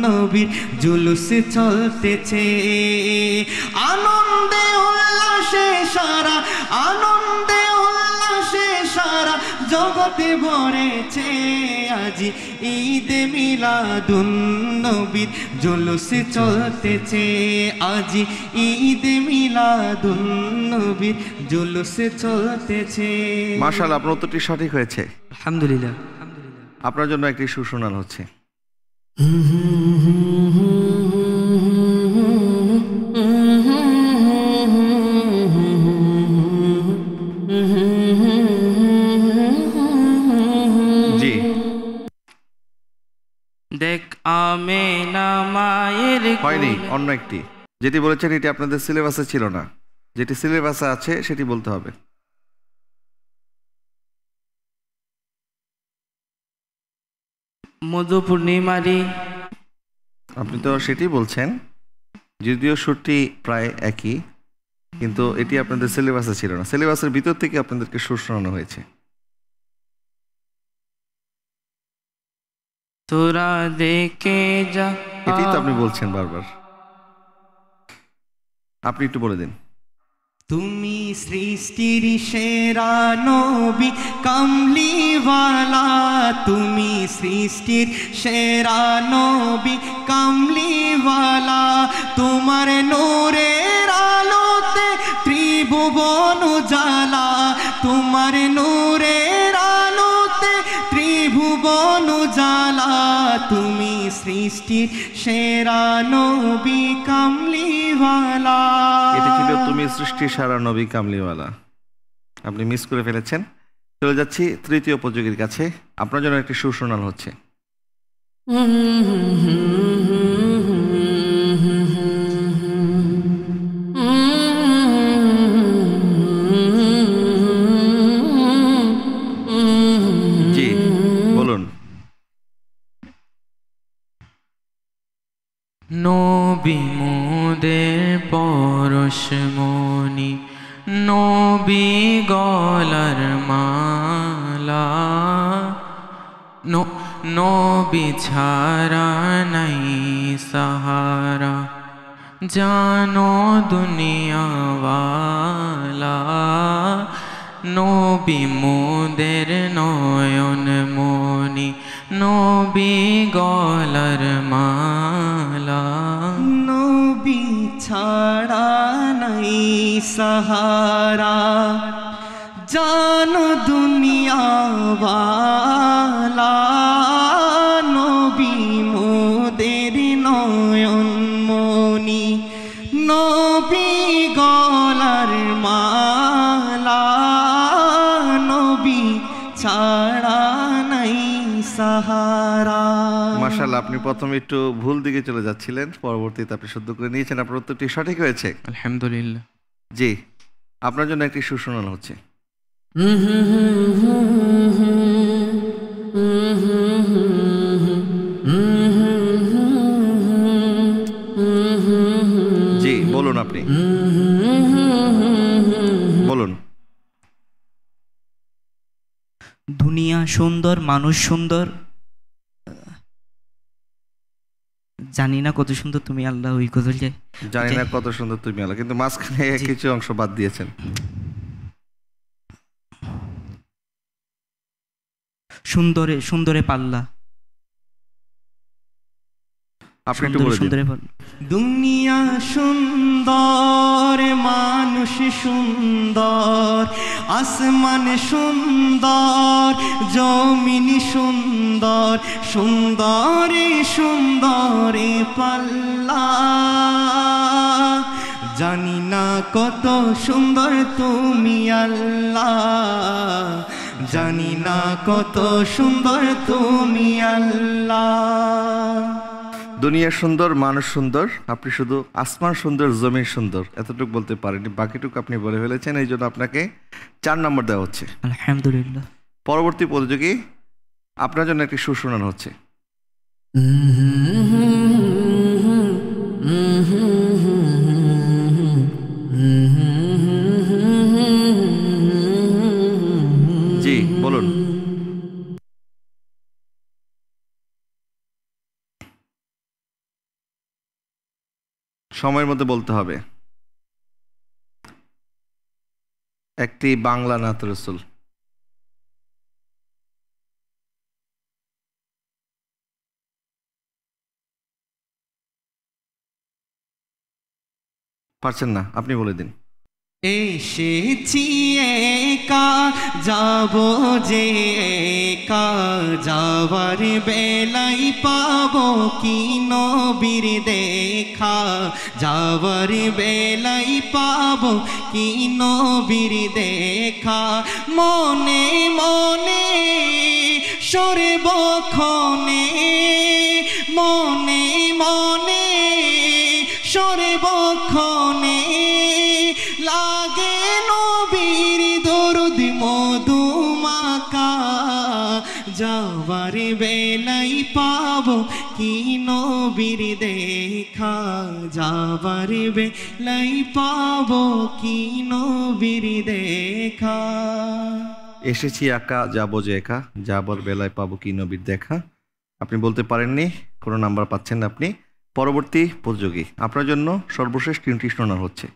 [SPEAKER 11] নবীর জুলুস চলতেছে। আনন্দে উল্লাসে সারা, আনন্দে উল্লাসে সারা জগতে ভরেছে। আজি ঈদে মিলাদুন নবীর জুলুস চলতেছে, আজি ঈদে মিলাদুন নবীর জুলুস চলতেছে।
[SPEAKER 2] মাশাআল্লাহ, আপনার উত্তরটি সঠিক হয়েছে।
[SPEAKER 4] আলহামদুলিল্লাহ।
[SPEAKER 2] আপনার জন্য একটি সুর শোনানো হচ্ছে। জি।
[SPEAKER 5] দেখ আমেনা মায়ের
[SPEAKER 2] হয়নি, অন্য একটি। যেটি বলেছেন এটি আপনাদের সিলেবাসে ছিল না, যেটি সিলেবাসে আছে সেটি বলতে হবে।
[SPEAKER 5] মধু পূর্ণিমারি।
[SPEAKER 2] আপনি তো সেটি বলছেন, যদিও সুরটি প্রায় একই, কিন্তু এটি আপনাদের সিলেবাসে ছিল না। সিলেবাসের ভিতর থেকে আপনাদেরকে সুর শোনানো হয়েছে।
[SPEAKER 5] তোরা দেখে যা,
[SPEAKER 2] এটি তো আপনি বলছেন বারবার, আপনি একটু বলে দিন।
[SPEAKER 11] তুমি সৃষ্টির সেরা নবী কামলিওয়ালা, তুমি সৃষ্টির সেরা নবী কামলিওয়ালা। তোমার নূরের আলোতে ত্রিভুবন উজালা, তোমার নূরের আলোতে ত্রিভুবন উজালা। তুমি সৃষ্টির সেরা নবী কামলিওয়ালা।
[SPEAKER 2] এটি ছিল তুমি সৃষ্টি সারা নবী কামলিওয়ালা। আপনি মিস করে ফেলেছেন। চলে যাচ্ছি তৃতীয় উপযোগীর কাছে, আপনার জন্য একটি সুর শোনানো হচ্ছে। জি বলুন।
[SPEAKER 5] নবী মোদের পরশমণি, নবী গলার মালা, নবী ছাড়া নাই সাহারা, জানো দুনিয়াওয়ালা। নবী মোদের নয়ন মণি, নবী গলার মালা।
[SPEAKER 11] নবী ছাড়া নাই সাহারা, জানো দুনিয়াওয়ালা। নবী মোদের নয়ন মণি, নবী গলার মালা। নবী ছাড়া নাই সাহারা।
[SPEAKER 2] মাশাআল্লাহ, আপনি প্রথমে একটু ভুল দিকে চলে যাচ্ছিলেন, পরবর্তীতে আপনি শুদ্ধ করে নিয়েছেন। আপনার উত্তরটি সঠিক হয়েছে।
[SPEAKER 6] আলহামদুলিল্লাহ।
[SPEAKER 2] জি, আপনার জন্য একটি সুর শোনানো হচ্ছে। জি বলুন, আপনি বলুন।
[SPEAKER 7] দুনিয়া সুন্দর, মানুষ সুন্দর, জানি না কত সুন্দর তুমি আল্লাহ, ওই গজলটাই।
[SPEAKER 2] জানি না কত সুন্দর তুমি আল্লাহ, কিন্তু মাঝখানে কিছু অংশ বাদ দিয়েছেন।
[SPEAKER 7] সুন্দরে সুন্দরে পাল্লা,
[SPEAKER 2] আপনি একটু বলে দিন।
[SPEAKER 11] দুনিয়া সুন্দর, মানুষ সুন্দর, আসমান সুন্দর, জমিন সুন্দর, সুন্দরে সুন্দরে পাল্লা। জানি না কত সুন্দর তুমি আল্লাহ, জানি না কত সুন্দর তুমি আল্লাহ।
[SPEAKER 2] দুনিয়া সুন্দর, মানুষ সুন্দর, আপনি শুধু আসমান সুন্দর, জমিন সুন্দর এতটুকু বলতে পারেননি, বাকিটুকু আপনি বলে ফেলেছেন, এই জন্য আপনাকে 4 নম্বর দেওয়া হচ্ছে।
[SPEAKER 7] আলহামদুলিল্লাহ।
[SPEAKER 2] পরবর্তী প্রতিযোগী, আপনার জন্য একটি সুর শোনানো হচ্ছে। জি বলুন। সময়ের মধ্যে বলতে হবে। একটি বাংলা নাত রসুল। পারছেন না, আপনি বলে দিন।
[SPEAKER 11] এসেছি একা, যাব যে একা, যাবার বেলাই পাবো কি নবীর দেখা, যাবার বেলাই পাবো কি নবীর দেখা। মনে মনে সর্বক্ষণে, মনে মনে সর্বক্ষণে লাগে নবীর দরুদ মধুমাখা, যাবার বেলাই পাবো কি নবীর দেখা, যাবার বেলাই পাবো কি নবীর দেখা।
[SPEAKER 2] এসেছি একা, যাবো যে একা, যাবার বেলায় পাবো কি নবীর দেখা। আপনি বলতে পারেননি, কোনো নাম্বার পাচ্ছেন না আপনি। পরবর্তী প্রতিযোগী, আপনার জন্য সর্বশেষ 3টি শোনানো হচ্ছে।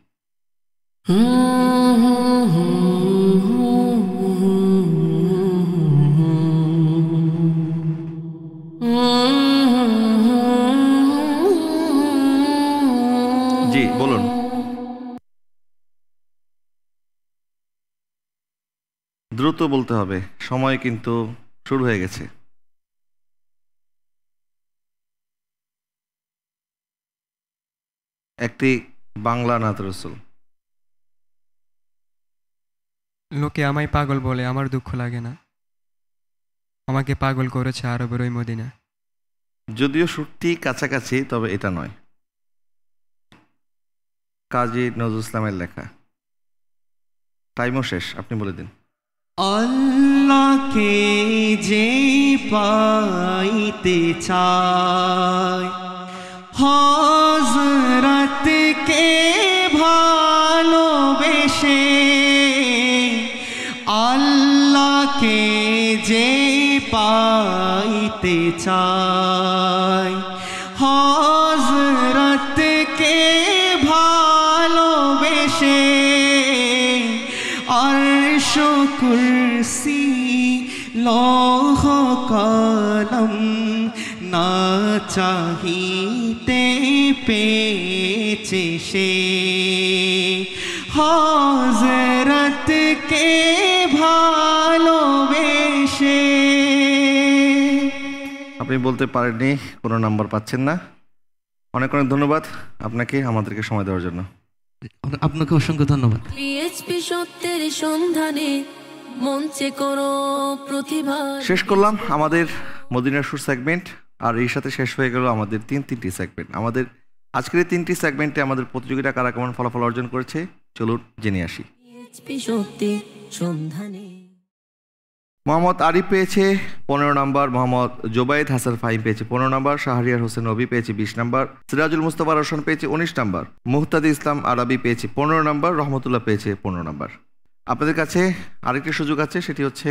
[SPEAKER 2] জি বলুন। দ্রুত বলতে হবে, সময় কিন্তু শুরু হয়ে গেছে। একটি বাংলা নাত রসুল।
[SPEAKER 8] লোকে আমায় পাগল বলে, আমার দুঃখ লাগে না, আমাকে পাগল করেছে আরবের ওই মদিনা।
[SPEAKER 2] যদিও সুরটি কাছাকাছি, তবে এটা নয়। কাজী নজরুল ইসলামের লেখা। টাইমও শেষ, আপনি বলে দিন।
[SPEAKER 11] আল্লাহকে যে পাইতে চায়, হযরতকে ভালোবেসে, আল্লাহকে যে পাইতে চায়, হযরতকে ভালোবেসে, আরশ কুরসি লৌহ কলম না চাহিতে পেয়েছে সে, হযরতকে ভালোবেসে।
[SPEAKER 2] আপনি বলতে পারেননি, কোনো নাম্বার পাচ্ছেন না। অনেক অনেক ধন্যবাদ আপনাকে আমাদেরকে সময় দেওয়ার জন্য।
[SPEAKER 10] আপনাকে অসংখ্য ধন্যবাদ।
[SPEAKER 1] পিএইচপি সত্যের সন্ধানে মঞ্চে করো প্রতিভা।
[SPEAKER 2] শেষ করলাম আমাদের মদিনার সুর সেগমেন্ট, আর এই সাথে শেষ হয়ে গেল আমাদের তিনটি সেগমেন্ট। আমাদের আজকের 3টি সেগমেন্টে আমাদের প্রতিযোগিতা কারা কেমন ফলাফল অর্জন করেছে চলুন জেনে আসি।
[SPEAKER 1] পিএইচপি সত্যের সন্ধানে
[SPEAKER 2] মোহাম্মদ আরিফ পেয়েছে 15 নম্বর, মোহাম্মদ জোবায়েদ হাসান ফাহিম পেয়েছে 15 নম্বর, শাহরিয়ার হোসেন নবী পেয়েছে 20 নম্বর, সিরাজুল মুস্তাফা রোশন পেয়েছে 19 নম্বর, মুহতাদি ইসলাম আরবি পেয়েছে 15 নম্বর, রহমতুল্লাহ পেয়েছে 15 নম্বর। আপনাদের কাছে আরেকটি সুযোগ আছে, সেটি হচ্ছে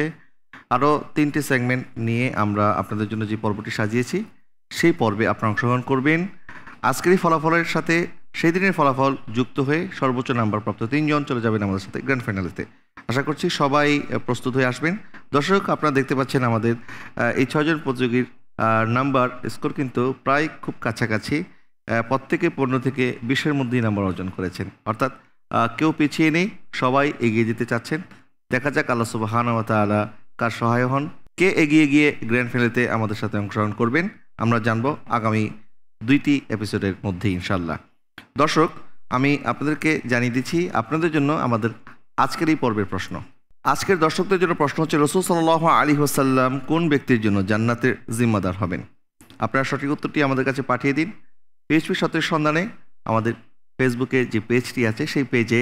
[SPEAKER 2] আরও 3টি সেগমেন্ট নিয়ে আমরা আপনাদের জন্য যে পর্বটি সাজিয়েছি সেই পর্বে আপনারা অংশগ্রহণ করবেন। আজকের এই ফলাফলের সাথে সেই দিনের ফলাফল যুক্ত হয়ে সর্বোচ্চ নাম্বার প্রাপ্ত 3 জন চলে যাবেন আমাদের সাথে গ্র্যান্ড ফাইনালেতে। আশা করছি সবাই প্রস্তুত হয়ে আসবেন। দর্শক, আপনারা দেখতে পাচ্ছেন আমাদের এই 6 জন প্রতিযোগীর নাম্বার স্কোর কিন্তু প্রায় খুব কাছাকাছি। প্রত্যেকে 15 থেকে 20-এর মধ্যেই নাম্বার অর্জন করেছেন, অর্থাৎ কেউ পিছিয়ে নেই, সবাই এগিয়ে যেতে চাচ্ছেন। দেখা যাক আল্লাহ সুবহানাহু ওয়া তাআলা কার সহায় হন, কে এগিয়ে গিয়ে গ্র্যান্ড ফাইনালেতে আমাদের সাথে অংশগ্রহণ করবেন আমরা জানবো আগামী 2টি এপিসোডের মধ্যে ইনশাল্লাহ। দর্শক, আমি আপনাদেরকে জানিয়ে দিচ্ছি আপনাদের জন্য আমাদের আজকের এই পর্বের প্রশ্ন। আজকের দর্শকদের জন্য প্রশ্ন হচ্ছে, রাসূল সাল্লাল্লাহু আলাইহি ওয়াসাল্লাম কোন ব্যক্তির জন্য জান্নাতের জিম্মাদার হবেন? আপনারা সঠিক উত্তরটি আমাদের কাছে পাঠিয়ে দিন। পিএইচপি সত্যের সন্ধানে আমাদের ফেসবুকে যে পেজটি আছে সেই পেজে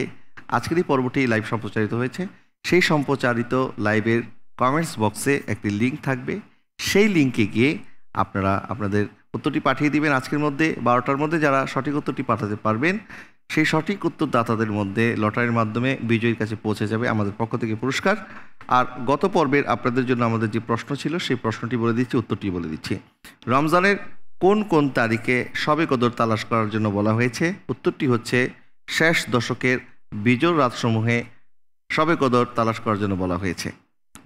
[SPEAKER 2] আজকের এই পর্বটি লাইভ সম্প্রচারিত হয়েছে। সেই সম্প্রচারিত লাইভের কমেন্টস বক্সে একটি লিঙ্ক থাকবে, সেই লিঙ্কে গিয়ে আপনারা আপনাদের উত্তরটি পাঠিয়ে দিবেন। আজকের মধ্যে 12টার মধ্যে যারা সঠিক উত্তরটি পাঠাতে পারবেন সেই সঠিক উত্তরদাতাদের মধ্যে লটারির মাধ্যমে বিজয়ীর কাছে পৌঁছে যাবে আমাদের পক্ষ থেকে পুরস্কার। আর গত পর্বের আপনাদের জন্য আমাদের যে প্রশ্ন ছিল সেই প্রশ্নটি বলে দিচ্ছি, উত্তরটি বলে দিচ্ছি। রমজানের কোন কোন তারিখে শবে কদর তালাশ করার জন্য বলা হয়েছে? উত্তরটি হচ্ছে শেষ দশকের বিজোড় রাতসমূহে শবে কদর তালাশ করার জন্য বলা হয়েছে।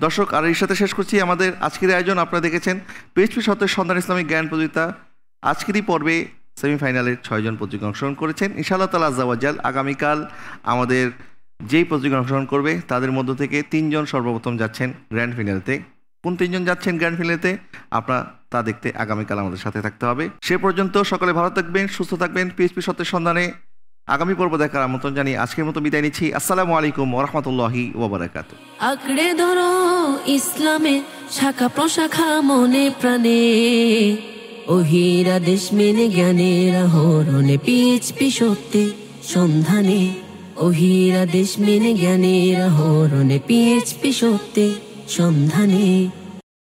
[SPEAKER 2] দর্শক, আর এর সাথে শেষ করছি আমাদের আজকের আয়োজন। আপনারা দেখেছেন পিএইচপি সত্যের সন্ধান ইসলামিক জ্ঞান প্রতিযোগিতা। আজকেরই পর্বে সেমিফাইনালের 6 জন প্রতিযোগী অংশগ্রহণ করেছেন। ইনশাআল্লাহ তাআলা আজ্জা ওয়া জাল আগামীকাল আমাদের যেই প্রতিযোগী অংশগ্রহণ করবে তাদের মধ্য থেকে 3 জন সর্বপ্রথম যাচ্ছেন গ্র্যান্ড ফিনালেতে। কোন 3 জন যাচ্ছেন গ্র্যান্ড ফিনালেতে আপনারা তা দেখতে আগামীকাল আমাদের সাথে থাকতে হবে। সে পর্যন্ত সকলে ভালো থাকবেন, সুস্থ থাকবেন। পিএইচপি সত্যের সন্ধানে আগামী পর্ব দেখার আমন্ত্রণ জানিয়ে আজকের মতো বিদায় নিচ্ছি। আসসালামু আলাইকুম ওয়া রাহমাতুল্লাহি ওয়া বারাকাতুহু।
[SPEAKER 1] আঁকড়ে ধরো ইসলামের শাখা প্রশাখা মনে প্রাণে, ওহিরা দেশ মেনে জ্ঞানের আহরণে পিএইচপি সত্যে সন্ধানে, ওহিরা দেশ মেনে জ্ঞানের আহরণে পিএইচপি সত্যে সন্ধানে।